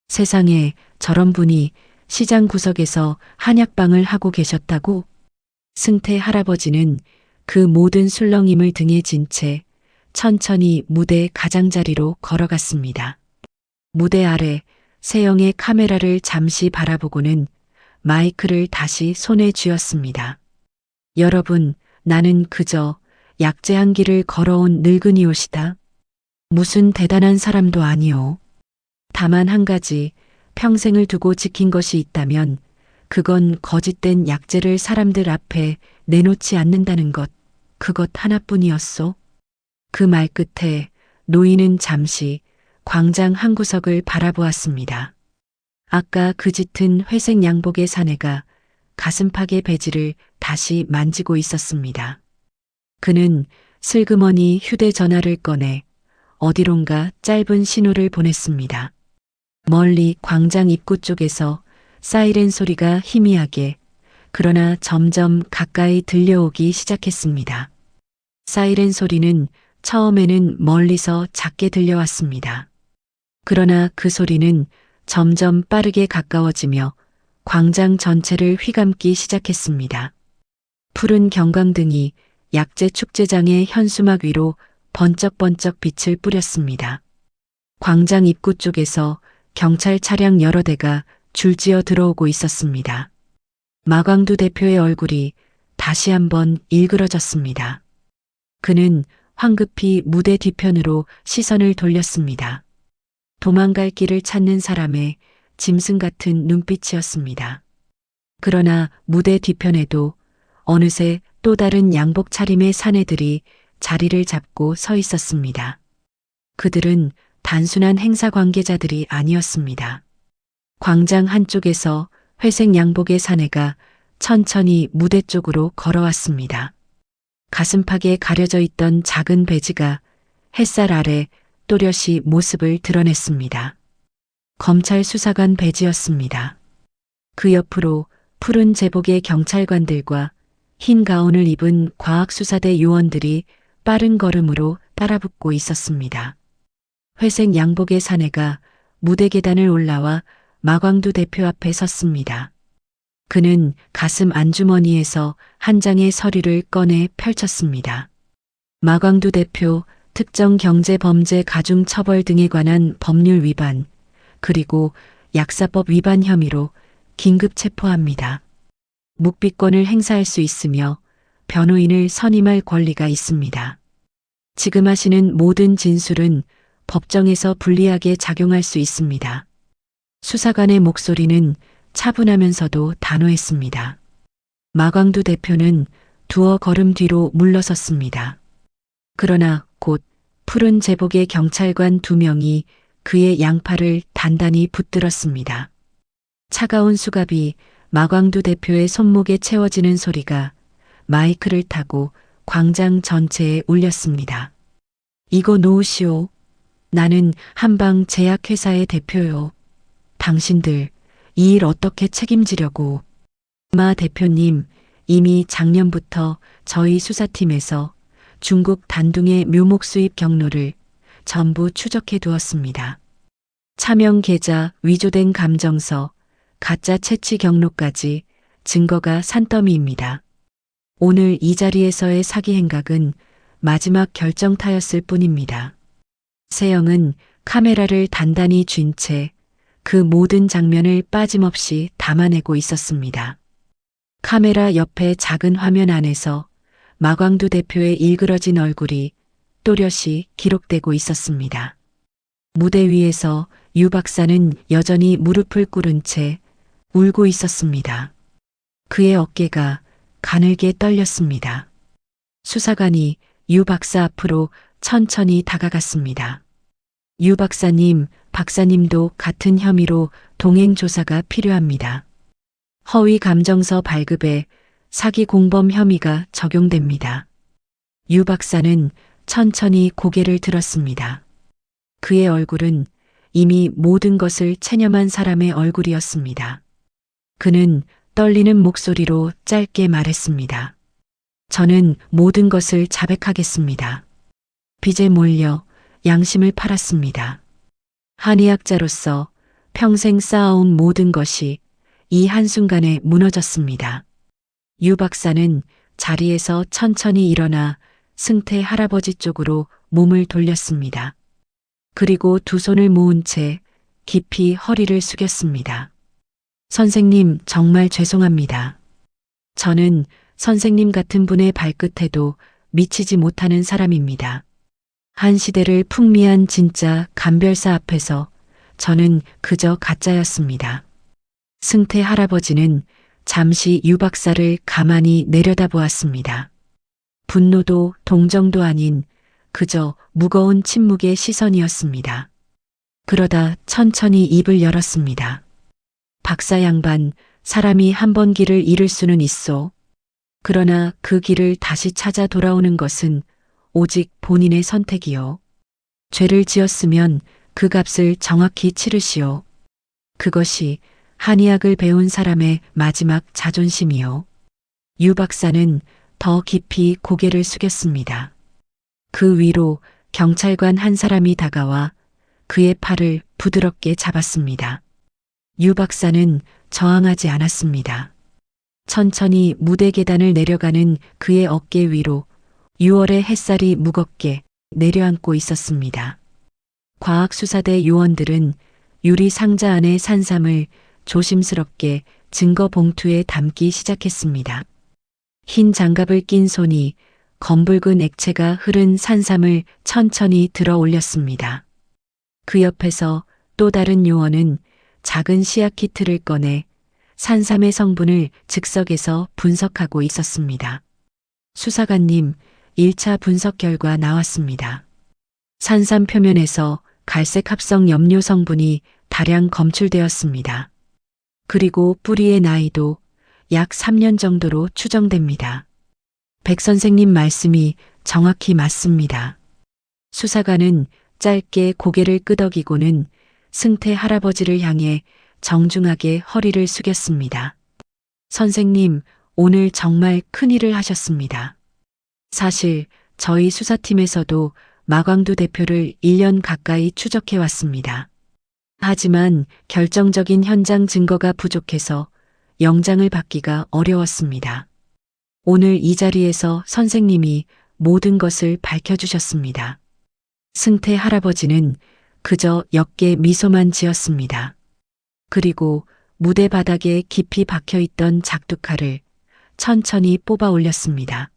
세상에 저런 분이 시장 구석에서 한약방을 하고 계셨다고? 승태 할아버지는 그 모든 술렁임을 등에 진 채 천천히 무대 가장자리로 걸어갔습니다. 무대 아래 세영의 카메라를 잠시 바라보고는 마이크를 다시 손에 쥐었습니다. 여러분, 나는 그저 약재 한 길을 걸어온 늙은이옷이다. 무슨 대단한 사람도 아니오. 다만 한 가지 평생을 두고 지킨 것이 있다면 그건 거짓된 약재를 사람들 앞에 내놓지 않는다는 것, 그것 하나뿐이었소. 그 말 끝에 노인은 잠시 광장 한 구석을 바라보았습니다. 아까 그 짙은 회색 양복의 사내가 가슴팍의 배지를 다시 만지고 있었습니다. 그는 슬그머니 휴대전화를 꺼내 어디론가 짧은 신호를 보냈습니다. 멀리 광장 입구 쪽에서 사이렌 소리가 희미하게 그러나 점점 가까이 들려오기 시작했습니다. 사이렌 소리는 처음에는 멀리서 작게 들려왔습니다. 그러나 그 소리는 점점 빠르게 가까워지며 광장 전체를 휘감기 시작했습니다. 푸른 경광등이 약재 축제장의 현수막 위로 번쩍번쩍 빛을 뿌렸습니다. 광장 입구 쪽에서 경찰 차량 여러 대가 줄지어 들어오고 있었습니다. 마광두 대표의 얼굴이 다시 한번 일그러졌습니다. 그는 황급히 무대 뒤편으로 시선을 돌렸습니다. 도망갈 길을 찾는 사람의 짐승 같은 눈빛이었습니다. 그러나 무대 뒤편에도 어느새 또 다른 양복 차림의 사내들이 자리를 잡고 서 있었습니다. 그들은 단순한 행사 관계자들이 아니었습니다. 광장 한쪽에서 회색 양복의 사내가 천천히 무대 쪽으로 걸어왔습니다. 가슴팍에 가려져 있던 작은 배지가 햇살 아래 또렷이 모습을 드러냈습니다. 검찰 수사관 배지였습니다. 그 옆으로 푸른 제복의 경찰관들과 흰 가운을 입은 과학수사대 요원들이 빠른 걸음으로 따라붙고 있었습니다. 회색 양복의 사내가 무대 계단을 올라와 마광두 대표 앞에 섰습니다. 그는 가슴 안주머니에서 한 장의 서류를 꺼내 펼쳤습니다. 마광두 대표 특정 경제범죄 가중처벌 등에 관한 법률 위반, 그리고 약사법 위반 혐의로 긴급 체포합니다. 묵비권을 행사할 수 있으며 변호인을 선임할 권리가 있습니다. 지금 하시는 모든 진술은 법정에서 불리하게 작용할 수 있습니다. 수사관의 목소리는 차분하면서도 단호했습니다. 마광두 대표는 두어 걸음 뒤로 물러섰습니다. 그러나 곧 푸른 제복의 경찰관 2명이 그의 양팔을 단단히 붙들었습니다. 차가운 수갑이 마광두 대표의 손목에 채워지는 소리가 마이크를 타고 광장 전체에 울렸습니다. 이거 놓으시오. 나는 한방 제약회사의 대표요. 당신들 이 일 어떻게 책임지려고. 마 대표님, 이미 작년부터 저희 수사팀에서 중국 단둥의 묘목 수입 경로를 전부 추적해 두었습니다. 차명 계좌, 위조된 감정서, 가짜 채취 경로까지 증거가 산더미입니다. 오늘 이 자리에서의 사기 행각은 마지막 결정타였을 뿐입니다. 세영은 카메라를 단단히 쥔 채 그 모든 장면을 빠짐없이 담아내고 있었습니다. 카메라 옆에 작은 화면 안에서 마광두 대표의 일그러진 얼굴이 또렷이 기록되고 있었습니다. 무대 위에서 유 박사는 여전히 무릎을 꿇은 채 울고 있었습니다. 그의 어깨가 가늘게 떨렸습니다. 수사관이 유 박사 앞으로 천천히 다가갔습니다. 유 박사님, 박사님도 같은 혐의로 동행 조사가 필요합니다. 허위 감정서 발급에 사기 공범 혐의가 적용됩니다. 유 박사는 천천히 고개를 들었습니다. 그의 얼굴은 이미 모든 것을 체념한 사람의 얼굴이었습니다. 그는 떨리는 목소리로 짧게 말했습니다. 저는 모든 것을 자백하겠습니다. 빚에 몰려 양심을 팔았습니다. 한의학자로서 평생 쌓아온 모든 것이 이 한순간에 무너졌습니다. 유 박사는 자리에서 천천히 일어나 승태 할아버지 쪽으로 몸을 돌렸습니다. 그리고 두 손을 모은 채 깊이 허리를 숙였습니다. 선생님, 정말 죄송합니다. 저는 선생님 같은 분의 발끝에도 미치지 못하는 사람입니다. 한 시대를 풍미한 진짜 감별사 앞에서 저는 그저 가짜였습니다. 승태 할아버지는 잠시 유 박사를 가만히 내려다보았습니다. 분노도 동정도 아닌 그저 무거운 침묵의 시선이었습니다. 그러다 천천히 입을 열었습니다. 박사 양반, 사람이 한 번 길을 잃을 수는 있소. 그러나 그 길을 다시 찾아 돌아오는 것은 오직 본인의 선택이요. 죄를 지었으면 그 값을 정확히 치르시오. 그것이 한의학을 배운 사람의 마지막 자존심이요. 유 박사는 더 깊이 고개를 숙였습니다. 그 위로 경찰관 한 사람이 다가와 그의 팔을 부드럽게 잡았습니다. 유 박사는 저항하지 않았습니다. 천천히 무대 계단을 내려가는 그의 어깨 위로 6월의 햇살이 무겁게 내려앉고 있었습니다. 과학수사대 요원들은 유리 상자 안의 산삼을 조심스럽게 증거 봉투에 담기 시작했습니다. 흰 장갑을 낀 손이 검붉은 액체가 흐른 산삼을 천천히 들어 올렸습니다. 그 옆에서 또 다른 요원은 작은 시약 키트를 꺼내 산삼의 성분을 즉석에서 분석하고 있었습니다. 수사관님, 1차 분석 결과 나왔습니다. 산삼 표면에서 갈색 합성 염료 성분이 다량 검출되었습니다. 그리고 뿌리의 나이도 약 3년 정도로 추정됩니다. 백 선생님 말씀이 정확히 맞습니다. 수사관은 짧게 고개를 끄덕이고는 승태 할아버지를 향해 정중하게 허리를 숙였습니다. 선생님, 오늘 정말 큰일을 하셨습니다. 사실 저희 수사팀에서도 마광두 대표를 1년 가까이 추적해 왔습니다. 하지만 결정적인 현장 증거가 부족해서 영장을 받기가 어려웠습니다. 오늘 이 자리에서 선생님이 모든 것을 밝혀주셨습니다. 승태 할아버지는 그저 역게 미소만 지었습니다. 그리고 무대 바닥에 깊이 박혀있던 작두칼을 천천히 뽑아 올렸습니다.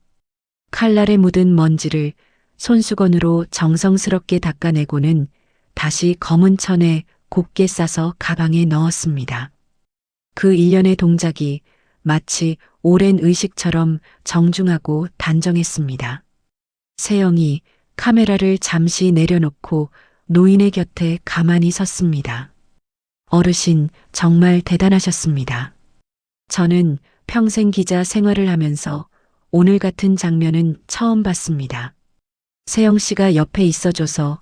칼날에 묻은 먼지를 손수건으로 정성스럽게 닦아내고는 다시 검은 천에 곱게 싸서 가방에 넣었습니다. 그 일련의 동작이 마치 오랜 의식처럼 정중하고 단정했습니다. 세영이 카메라를 잠시 내려놓고 노인의 곁에 가만히 섰습니다. 어르신, 정말 대단하셨습니다. 저는 평생 기자 생활을 하면서 오늘 같은 장면은 처음 봤습니다. 세영 씨가 옆에 있어줘서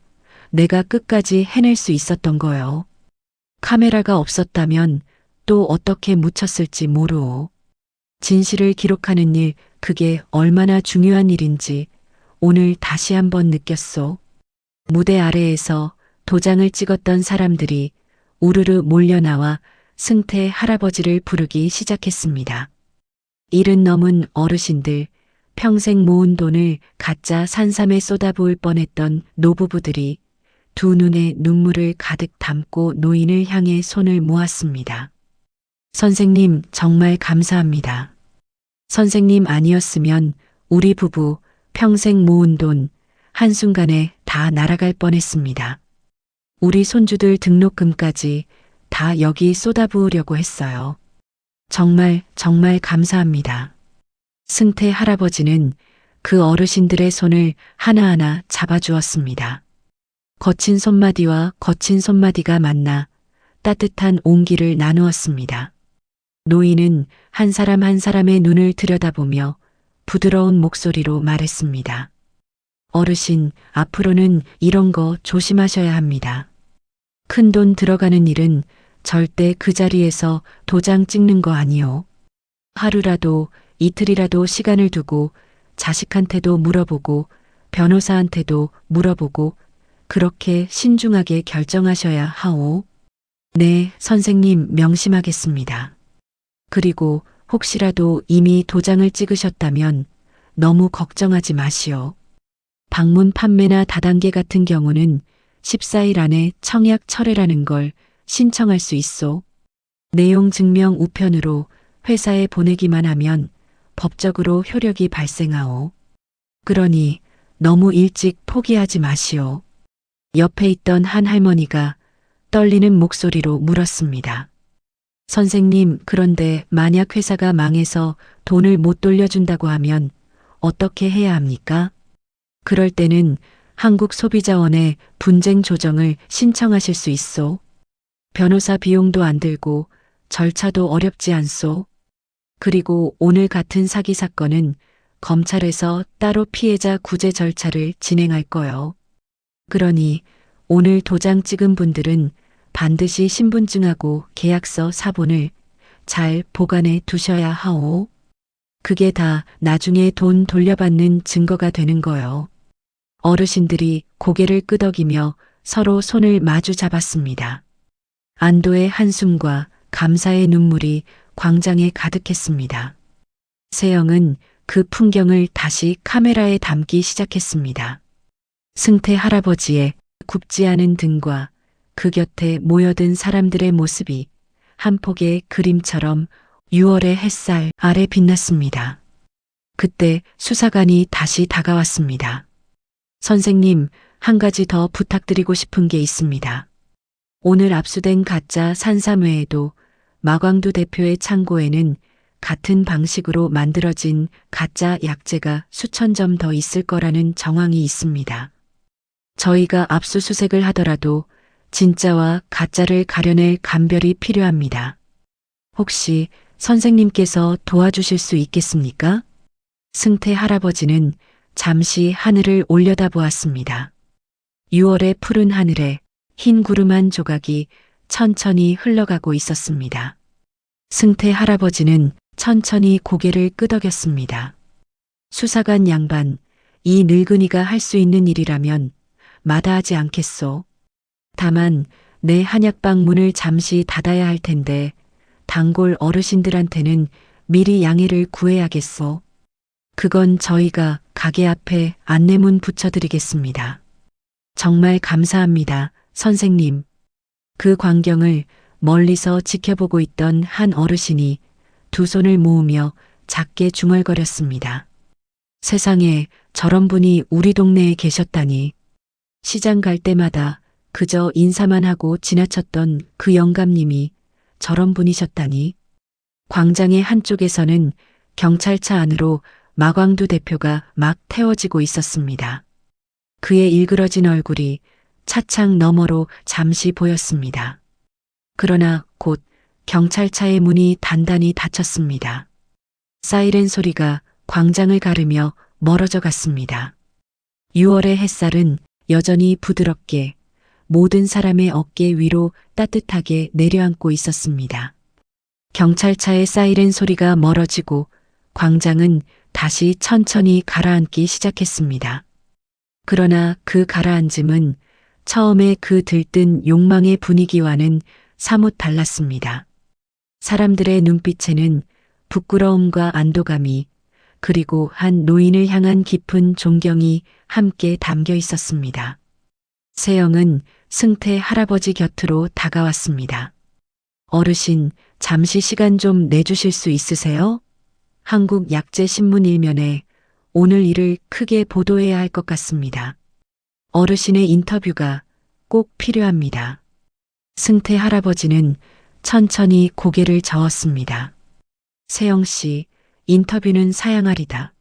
내가 끝까지 해낼 수 있었던 거요. 카메라가 없었다면 또 어떻게 묻혔을지 모르오. 진실을 기록하는 일, 그게 얼마나 중요한 일인지 오늘 다시 한번 느꼈소. 무대 아래에서 도장을 찍었던 사람들이 우르르 몰려나와 승태 할아버지를 부르기 시작했습니다. 70 넘은 어르신들, 평생 모은 돈을 가짜 산삼에 쏟아부을 뻔했던 노부부들이 두 눈에 눈물을 가득 담고 노인을 향해 손을 모았습니다. 선생님, 정말 감사합니다. 선생님 아니었으면 우리 부부 평생 모은 돈 한순간에 다 날아갈 뻔했습니다. 우리 손주들 등록금까지 다 여기 쏟아부으려고 했어요. 정말 감사합니다. 승태 할아버지는 그 어르신들의 손을 하나하나 잡아주었습니다. 거친 손마디와 거친 손마디가 만나 따뜻한 온기를 나누었습니다. 노인은 한 사람 한 사람의 눈을 들여다보며 부드러운 목소리로 말했습니다. 어르신, 앞으로는 이런 거 조심하셔야 합니다. 큰 돈 들어가는 일은 절대 그 자리에서 도장 찍는 거 아니요. 하루라도 이틀이라도 시간을 두고 자식한테도 물어보고 변호사한테도 물어보고 그렇게 신중하게 결정하셔야 하오. 네, 선생님 명심하겠습니다. 그리고 혹시라도 이미 도장을 찍으셨다면 너무 걱정하지 마시오. 방문 판매나 다단계 같은 경우는 14일 안에 청약 철회라는 걸 신청할 수 있소. 내용 증명 우편으로 회사에 보내기만 하면 법적으로 효력이 발생하오. 그러니 너무 일찍 포기하지 마시오. 옆에 있던 한 할머니가 떨리는 목소리로 물었습니다. 선생님, 그런데 만약 회사가 망해서 돈을 못 돌려준다고 하면 어떻게 해야 합니까? 그럴 때는 한국소비자원에 분쟁 조정을 신청하실 수 있소. 변호사 비용도 안 들고 절차도 어렵지 않소. 그리고 오늘 같은 사기 사건은 검찰에서 따로 피해자 구제 절차를 진행할 거요. 그러니 오늘 도장 찍은 분들은 반드시 신분증하고 계약서 사본을 잘 보관해 두셔야 하오. 그게 다 나중에 돈 돌려받는 증거가 되는 거요. 어르신들이 고개를 끄덕이며 서로 손을 마주 잡았습니다. 안도의 한숨과 감사의 눈물이 광장에 가득했습니다. 세영은 그 풍경을 다시 카메라에 담기 시작했습니다. 승태 할아버지의 굽지 않은 등과 그 곁에 모여든 사람들의 모습이 한 폭의 그림처럼 6월의 햇살 아래 빛났습니다. 그때 수사관이 다시 다가왔습니다. 선생님, 한 가지 더 부탁드리고 싶은 게 있습니다. 오늘 압수된 가짜 산삼 외에도 마광두 대표의 창고에는 같은 방식으로 만들어진 가짜 약재가 수천 점 더 있을 거라는 정황이 있습니다. 저희가 압수수색을 하더라도 진짜와 가짜를 가려낼 감별이 필요합니다. 혹시 선생님께서 도와주실 수 있겠습니까? 승태 할아버지는 잠시 하늘을 올려다보았습니다. 6월의 푸른 하늘에 흰 구름 한 조각이 천천히 흘러가고 있었습니다. 승태 할아버지는 천천히 고개를 끄덕였습니다. 수사관 양반, 이 늙은이가 할 수 있는 일이라면 마다하지 않겠소. 다만 내 한약방 문을 잠시 닫아야 할 텐데 단골 어르신들한테는 미리 양해를 구해야겠소. 그건 저희가 가게 앞에 안내문 붙여드리겠습니다. 정말 감사합니다, 선생님. 그 광경을 멀리서 지켜보고 있던 한 어르신이 두 손을 모으며 작게 중얼거렸습니다. 세상에 저런 분이 우리 동네에 계셨다니. 시장 갈 때마다 그저 인사만 하고 지나쳤던 그 영감님이 저런 분이셨다니. 광장의 한쪽에서는 경찰차 안으로 마광두 대표가 막 태워지고 있었습니다. 그의 일그러진 얼굴이 차창 너머로 잠시 보였습니다. 그러나 곧 경찰차의 문이 단단히 닫혔습니다. 사이렌 소리가 광장을 가르며 멀어져 갔습니다. 6월의 햇살은 여전히 부드럽게 모든 사람의 어깨 위로 따뜻하게 내려앉고 있었습니다. 경찰차의 사이렌 소리가 멀어지고 광장은 다시 천천히 가라앉기 시작했습니다. 그러나 그 가라앉음은 처음에 그 들뜬 욕망의 분위기와는 사뭇 달랐습니다. 사람들의 눈빛에는 부끄러움과 안도감이 그리고 한 노인을 향한 깊은 존경이 함께 담겨 있었습니다. 세영은 승태 할아버지 곁으로 다가왔습니다. 어르신, 잠시 시간 좀 내주실 수 있으세요? 한국 약재 신문 일면에 오늘 일을 크게 보도해야 할 것 같습니다. 어르신의 인터뷰가 꼭 필요합니다. 승태 할아버지는 천천히 고개를 저었습니다. 세영 씨, 인터뷰는 사양하리다.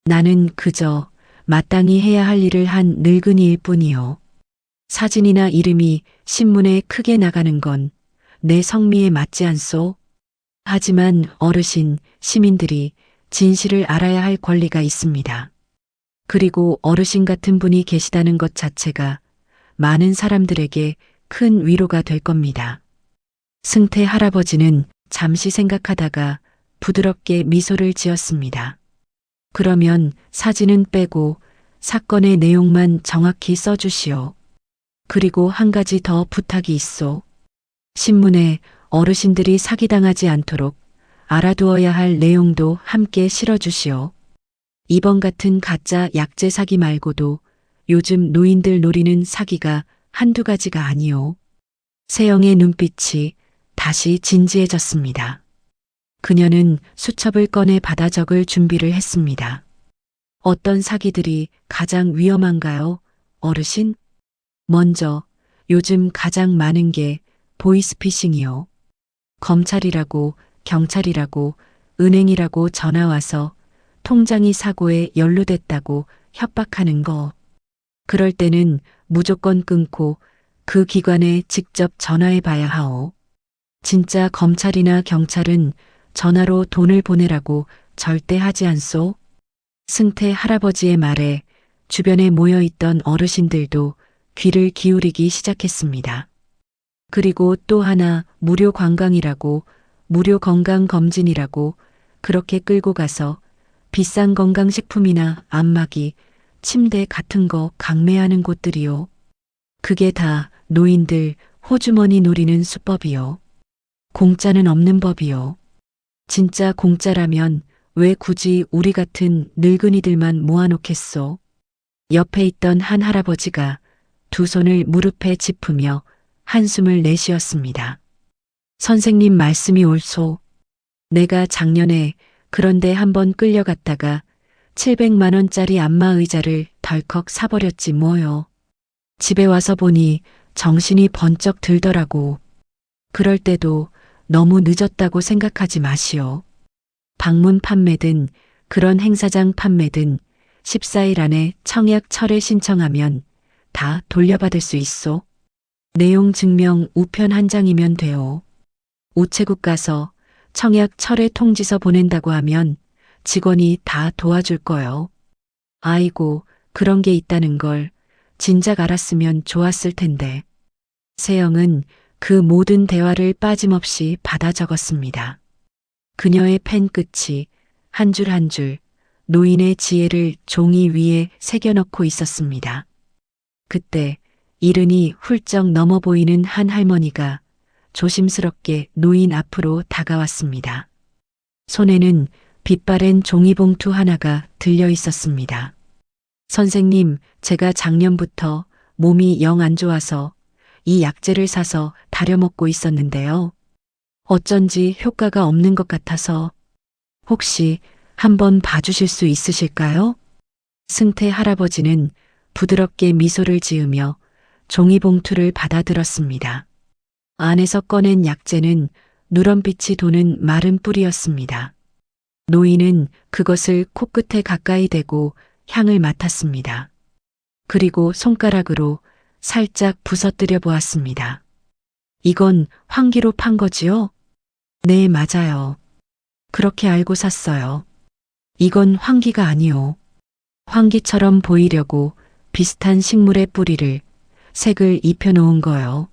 나는 그저 마땅히 해야 할 일을 한 늙은이일 뿐이요. 사진이나 이름이 신문에 크게 나가는 건 내 성미에 맞지 않소? 하지만 어르신, 시민들이 진실을 알아야 할 권리가 있습니다. 그리고 어르신 같은 분이 계시다는 것 자체가 많은 사람들에게 큰 위로가 될 겁니다. 승태 할아버지는 잠시 생각하다가 부드럽게 미소를 지었습니다. 그러면 사진은 빼고 사건의 내용만 정확히 써주시오. 그리고 한 가지 더 부탁이 있소. 신문에 어르신들이 사기당하지 않도록 알아두어야 할 내용도 함께 실어주시오. 이번 같은 가짜 약재 사기 말고도 요즘 노인들 노리는 사기가 한두 가지가 아니오. 세영의 눈빛이 다시 진지해졌습니다. 그녀는 수첩을 꺼내 받아 적을 준비를 했습니다. 어떤 사기들이 가장 위험한가요, 어르신? 먼저 요즘 가장 많은 게 보이스피싱이요. 검찰이라고, 경찰이라고, 은행이라고 전화와서 통장이 사고에 연루됐다고 협박하는 거. 그럴 때는 무조건 끊고 그 기관에 직접 전화해 봐야 하오. 진짜 검찰이나 경찰은 전화로 돈을 보내라고 절대 하지 않소. 승태 할아버지의 말에 주변에 모여있던 어르신들도 귀를 기울이기 시작했습니다. 그리고 또 하나 무료 관광이라고, 무료 건강검진이라고 그렇게 끌고 가서 비싼 건강식품이나 안마기, 침대 같은 거 강매하는 곳들이요. 그게 다 노인들 호주머니 노리는 수법이요. 공짜는 없는 법이요. 진짜 공짜라면 왜 굳이 우리 같은 늙은이들만 모아놓겠소? 옆에 있던 한 할아버지가 두 손을 무릎에 짚으며 한숨을 내쉬었습니다. 선생님 말씀이 옳소. 내가 작년에 그런데 한번 끌려갔다가 700만 원짜리 안마의자를 덜컥 사버렸지 뭐요. 집에 와서 보니 정신이 번쩍 들더라고. 그럴 때도 너무 늦었다고 생각하지 마시오. 방문 판매든 그런 행사장 판매든 14일 안에 청약 철회 신청하면 다 돌려받을 수 있소. 내용 증명 우편 한 장이면 돼요. 우체국 가서 청약 철회 통지서 보낸다고 하면 직원이 다 도와줄 거요. 아이고, 그런 게 있다는 걸 진작 알았으면 좋았을 텐데. 세영은 그 모든 대화를 빠짐없이 받아 적었습니다. 그녀의 펜 끝이 한 줄 한 줄 노인의 지혜를 종이 위에 새겨넣고 있었습니다. 그때 이른이 훌쩍 넘어 보이는 한 할머니가 조심스럽게 노인 앞으로 다가왔습니다. 손에는 빛바랜 종이봉투 하나가 들려 있었습니다. 선생님, 제가 작년부터 몸이 영 안 좋아서 이 약재를 사서 다려 먹고 있었는데요. 어쩐지 효과가 없는 것 같아서 혹시 한번 봐주실 수 있으실까요? 승태 할아버지는 부드럽게 미소를 지으며 종이봉투를 받아들었습니다. 안에서 꺼낸 약재는 누런빛이 도는 마른 뿌리였습니다. 노인은 그것을 코끝에 가까이 대고 향을 맡았습니다. 그리고 손가락으로 살짝 부서뜨려 보았습니다. 이건 환기로 판 거지요? 네, 맞아요. 그렇게 알고 샀어요. 이건 환기가 아니요. 환기처럼 보이려고 비슷한 식물의 뿌리를 색을 입혀놓은 거요.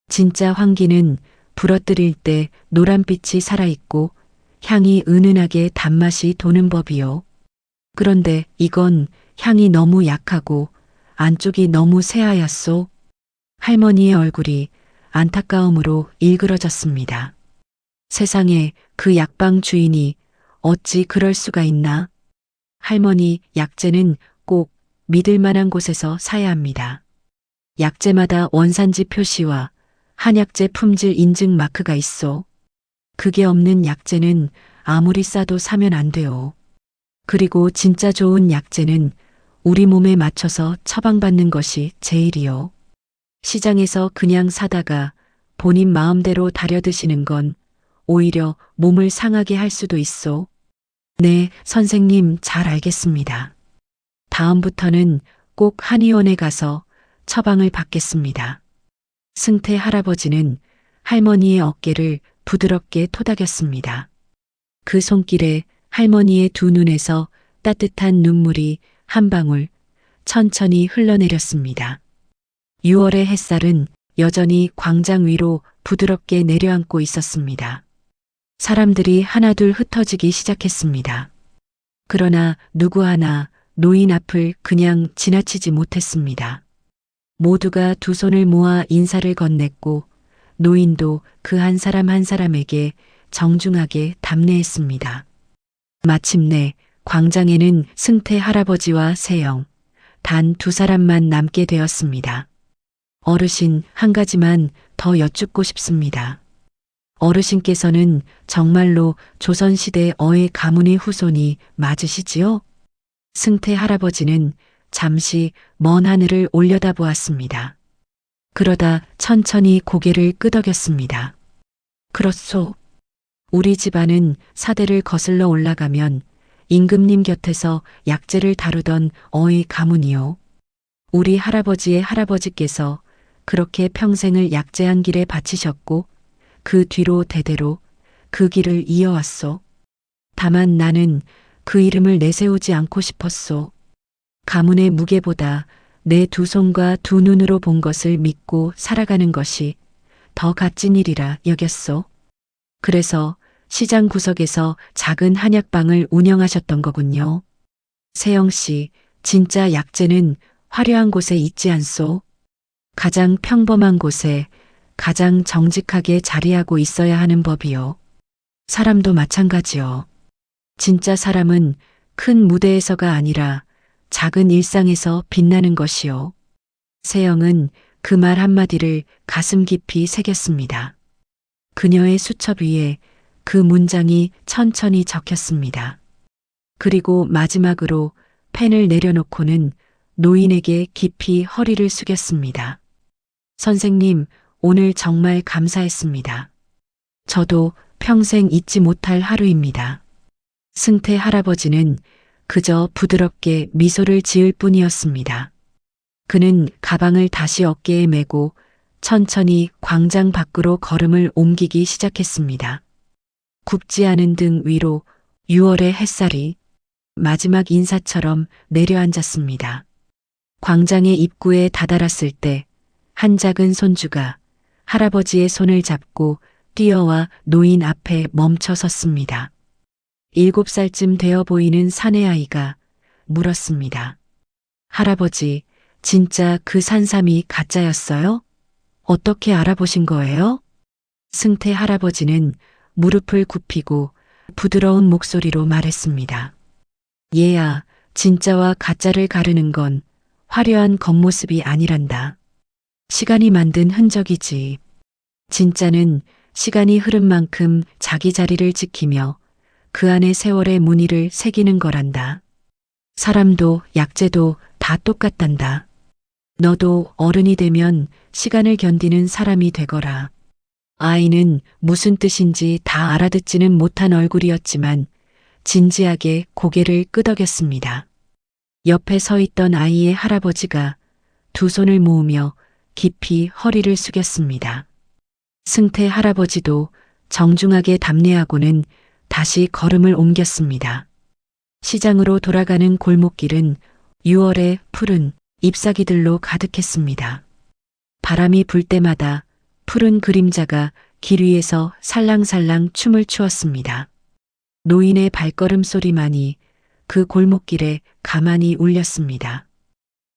진짜 황기는 부러뜨릴 때 노란빛이 살아있고 향이 은은하게 단맛이 도는 법이요. 그런데 이건 향이 너무 약하고 안쪽이 너무 새하얗소. 할머니의 얼굴이 안타까움으로 일그러졌습니다. 세상에 그 약방 주인이 어찌 그럴 수가 있나? 할머니, 약재는 꼭 믿을 만한 곳에서 사야 합니다. 약재마다 원산지 표시와 한약재 품질 인증 마크가 있어. 그게 없는 약재는 아무리 싸도 사면 안 돼요. 그리고 진짜 좋은 약재는 우리 몸에 맞춰서 처방받는 것이 제일이요. 시장에서 그냥 사다가 본인 마음대로 다려 드시는 건 오히려 몸을 상하게 할 수도 있어. 네, 선생님 잘 알겠습니다. 다음부터는 꼭 한의원에 가서 처방을 받겠습니다. 승태 할아버지는 할머니의 어깨를 부드럽게 토닥였습니다. 그 손길에 할머니의 두 눈에서 따뜻한 눈물이 한 방울 천천히 흘러내렸습니다. 6월의 햇살은 여전히 광장 위로 부드럽게 내려앉고 있었습니다. 사람들이 하나둘 흩어지기 시작했습니다. 그러나 누구 하나 노인 앞을 그냥 지나치지 못했습니다. 모두가 두 손을 모아 인사를 건넸고 노인도 그 한 사람 한 사람에게 정중하게 답례했습니다. 마침내 광장에는 승태 할아버지와 세영, 단 두 사람만 남게 되었습니다. 어르신, 한 가지만 더 여쭙고 싶습니다. 어르신께서는 정말로 조선시대 어의 가문의 후손이 맞으시지요? 승태 할아버지는 잠시 먼 하늘을 올려다보았습니다. 그러다 천천히 고개를 끄덕였습니다. 그렇소. 우리 집안은 사대를 거슬러 올라가면 임금님 곁에서 약재를 다루던 어의 가문이요. 우리 할아버지의 할아버지께서 그렇게 평생을 약재한 길에 바치셨고 그 뒤로 대대로 그 길을 이어왔소. 다만 나는 그 이름을 내세우지 않고 싶었소. 가문의 무게보다 내 두 손과 두 눈으로 본 것을 믿고 살아가는 것이 더 값진 일이라 여겼소. 그래서 시장 구석에서 작은 한약방을 운영하셨던 거군요. 세영 씨, 진짜 약재는 화려한 곳에 있지 않소? 가장 평범한 곳에 가장 정직하게 자리하고 있어야 하는 법이요. 사람도 마찬가지요. 진짜 사람은 큰 무대에서가 아니라 작은 일상에서 빛나는 것이요. 세영은 그 말 한마디를 가슴 깊이 새겼습니다. 그녀의 수첩 위에 그 문장이 천천히 적혔습니다. 그리고 마지막으로 펜을 내려놓고는 노인에게 깊이 허리를 숙였습니다. 선생님, 오늘 정말 감사했습니다. 저도 평생 잊지 못할 하루입니다. 승태 할아버지는 그저 부드럽게 미소를 지을 뿐이었습니다. 그는 가방을 다시 어깨에 메고 천천히 광장 밖으로 걸음을 옮기기 시작했습니다. 굽지 않은 등 위로 6월의 햇살이 마지막 인사처럼 내려앉았습니다. 광장의 입구에 다다랐을 때 한 작은 손주가 할아버지의 손을 잡고 뛰어와 노인 앞에 멈춰 섰습니다. 7살쯤 되어 보이는 사내아이가 물었습니다. 할아버지, 진짜 그 산삼이 가짜였어요? 어떻게 알아보신 거예요? 승태 할아버지는 무릎을 굽히고 부드러운 목소리로 말했습니다. 얘야, 진짜와 가짜를 가르는 건 화려한 겉모습이 아니란다. 시간이 만든 흔적이지. 진짜는 시간이 흐른 만큼 자기 자리를 지키며 그 안에 세월의 무늬를 새기는 거란다. 사람도 약재도 다 똑같단다. 너도 어른이 되면 시간을 견디는 사람이 되거라. 아이는 무슨 뜻인지 다 알아듣지는 못한 얼굴이었지만 진지하게 고개를 끄덕였습니다. 옆에 서 있던 아이의 할아버지가 두 손을 모으며 깊이 허리를 숙였습니다. 승태 할아버지도 정중하게 답례하고는 다시 걸음을 옮겼습니다. 시장으로 돌아가는 골목길은 6월의 푸른 잎사귀들로 가득했습니다. 바람이 불 때마다 푸른 그림자가 길 위에서 살랑살랑 춤을 추었습니다. 노인의 발걸음 소리만이 그 골목길에 가만히 울렸습니다.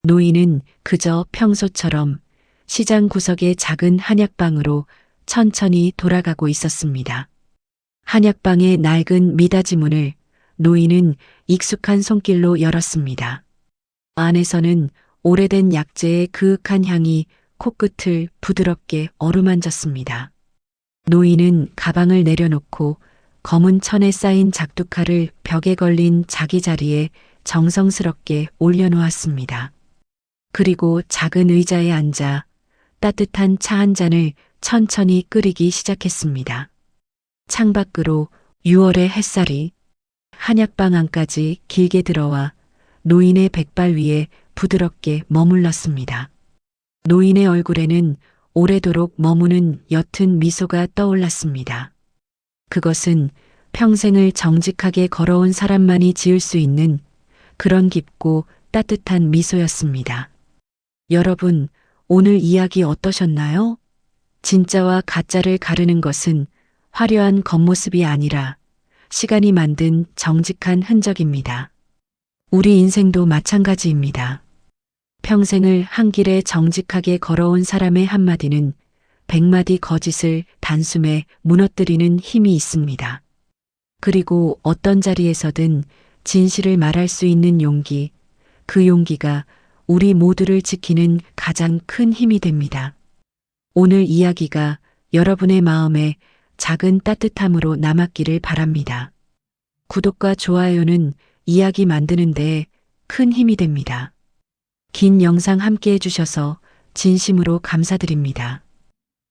노인은 그저 평소처럼 시장 구석의 작은 한약방으로 천천히 돌아가고 있었습니다. 한약방의 낡은 미닫이 문을 노인은 익숙한 손길로 열었습니다. 안에서는 오래된 약재의 그윽한 향이 코끝을 부드럽게 어루만졌습니다. 노인은 가방을 내려놓고 검은 천에 쌓인 작두칼을 벽에 걸린 자기 자리에 정성스럽게 올려놓았습니다. 그리고 작은 의자에 앉아 따뜻한 차 한 잔을 천천히 끓이기 시작했습니다. 창밖으로 6월의 햇살이 한약방 안까지 길게 들어와 노인의 백발 위에 부드럽게 머물렀습니다. 노인의 얼굴에는 오래도록 머무는 옅은 미소가 떠올랐습니다. 그것은 평생을 정직하게 걸어온 사람만이 지을 수 있는 그런 깊고 따뜻한 미소였습니다. 여러분, 오늘 이야기 어떠셨나요? 진짜와 가짜를 가르는 것은 화려한 겉모습이 아니라 시간이 만든 정직한 흔적입니다. 우리 인생도 마찬가지입니다. 평생을 한 길에 정직하게 걸어온 사람의 한마디는 100마디 거짓을 단숨에 무너뜨리는 힘이 있습니다. 그리고 어떤 자리에서든 진실을 말할 수 있는 용기, 그 용기가 우리 모두를 지키는 가장 큰 힘이 됩니다. 오늘 이야기가 여러분의 마음에 작은 따뜻함으로 남았기를 바랍니다. 구독과 좋아요는 이야기 만드는 데 큰 힘이 됩니다. 긴 영상 함께 해주셔서 진심으로 감사드립니다.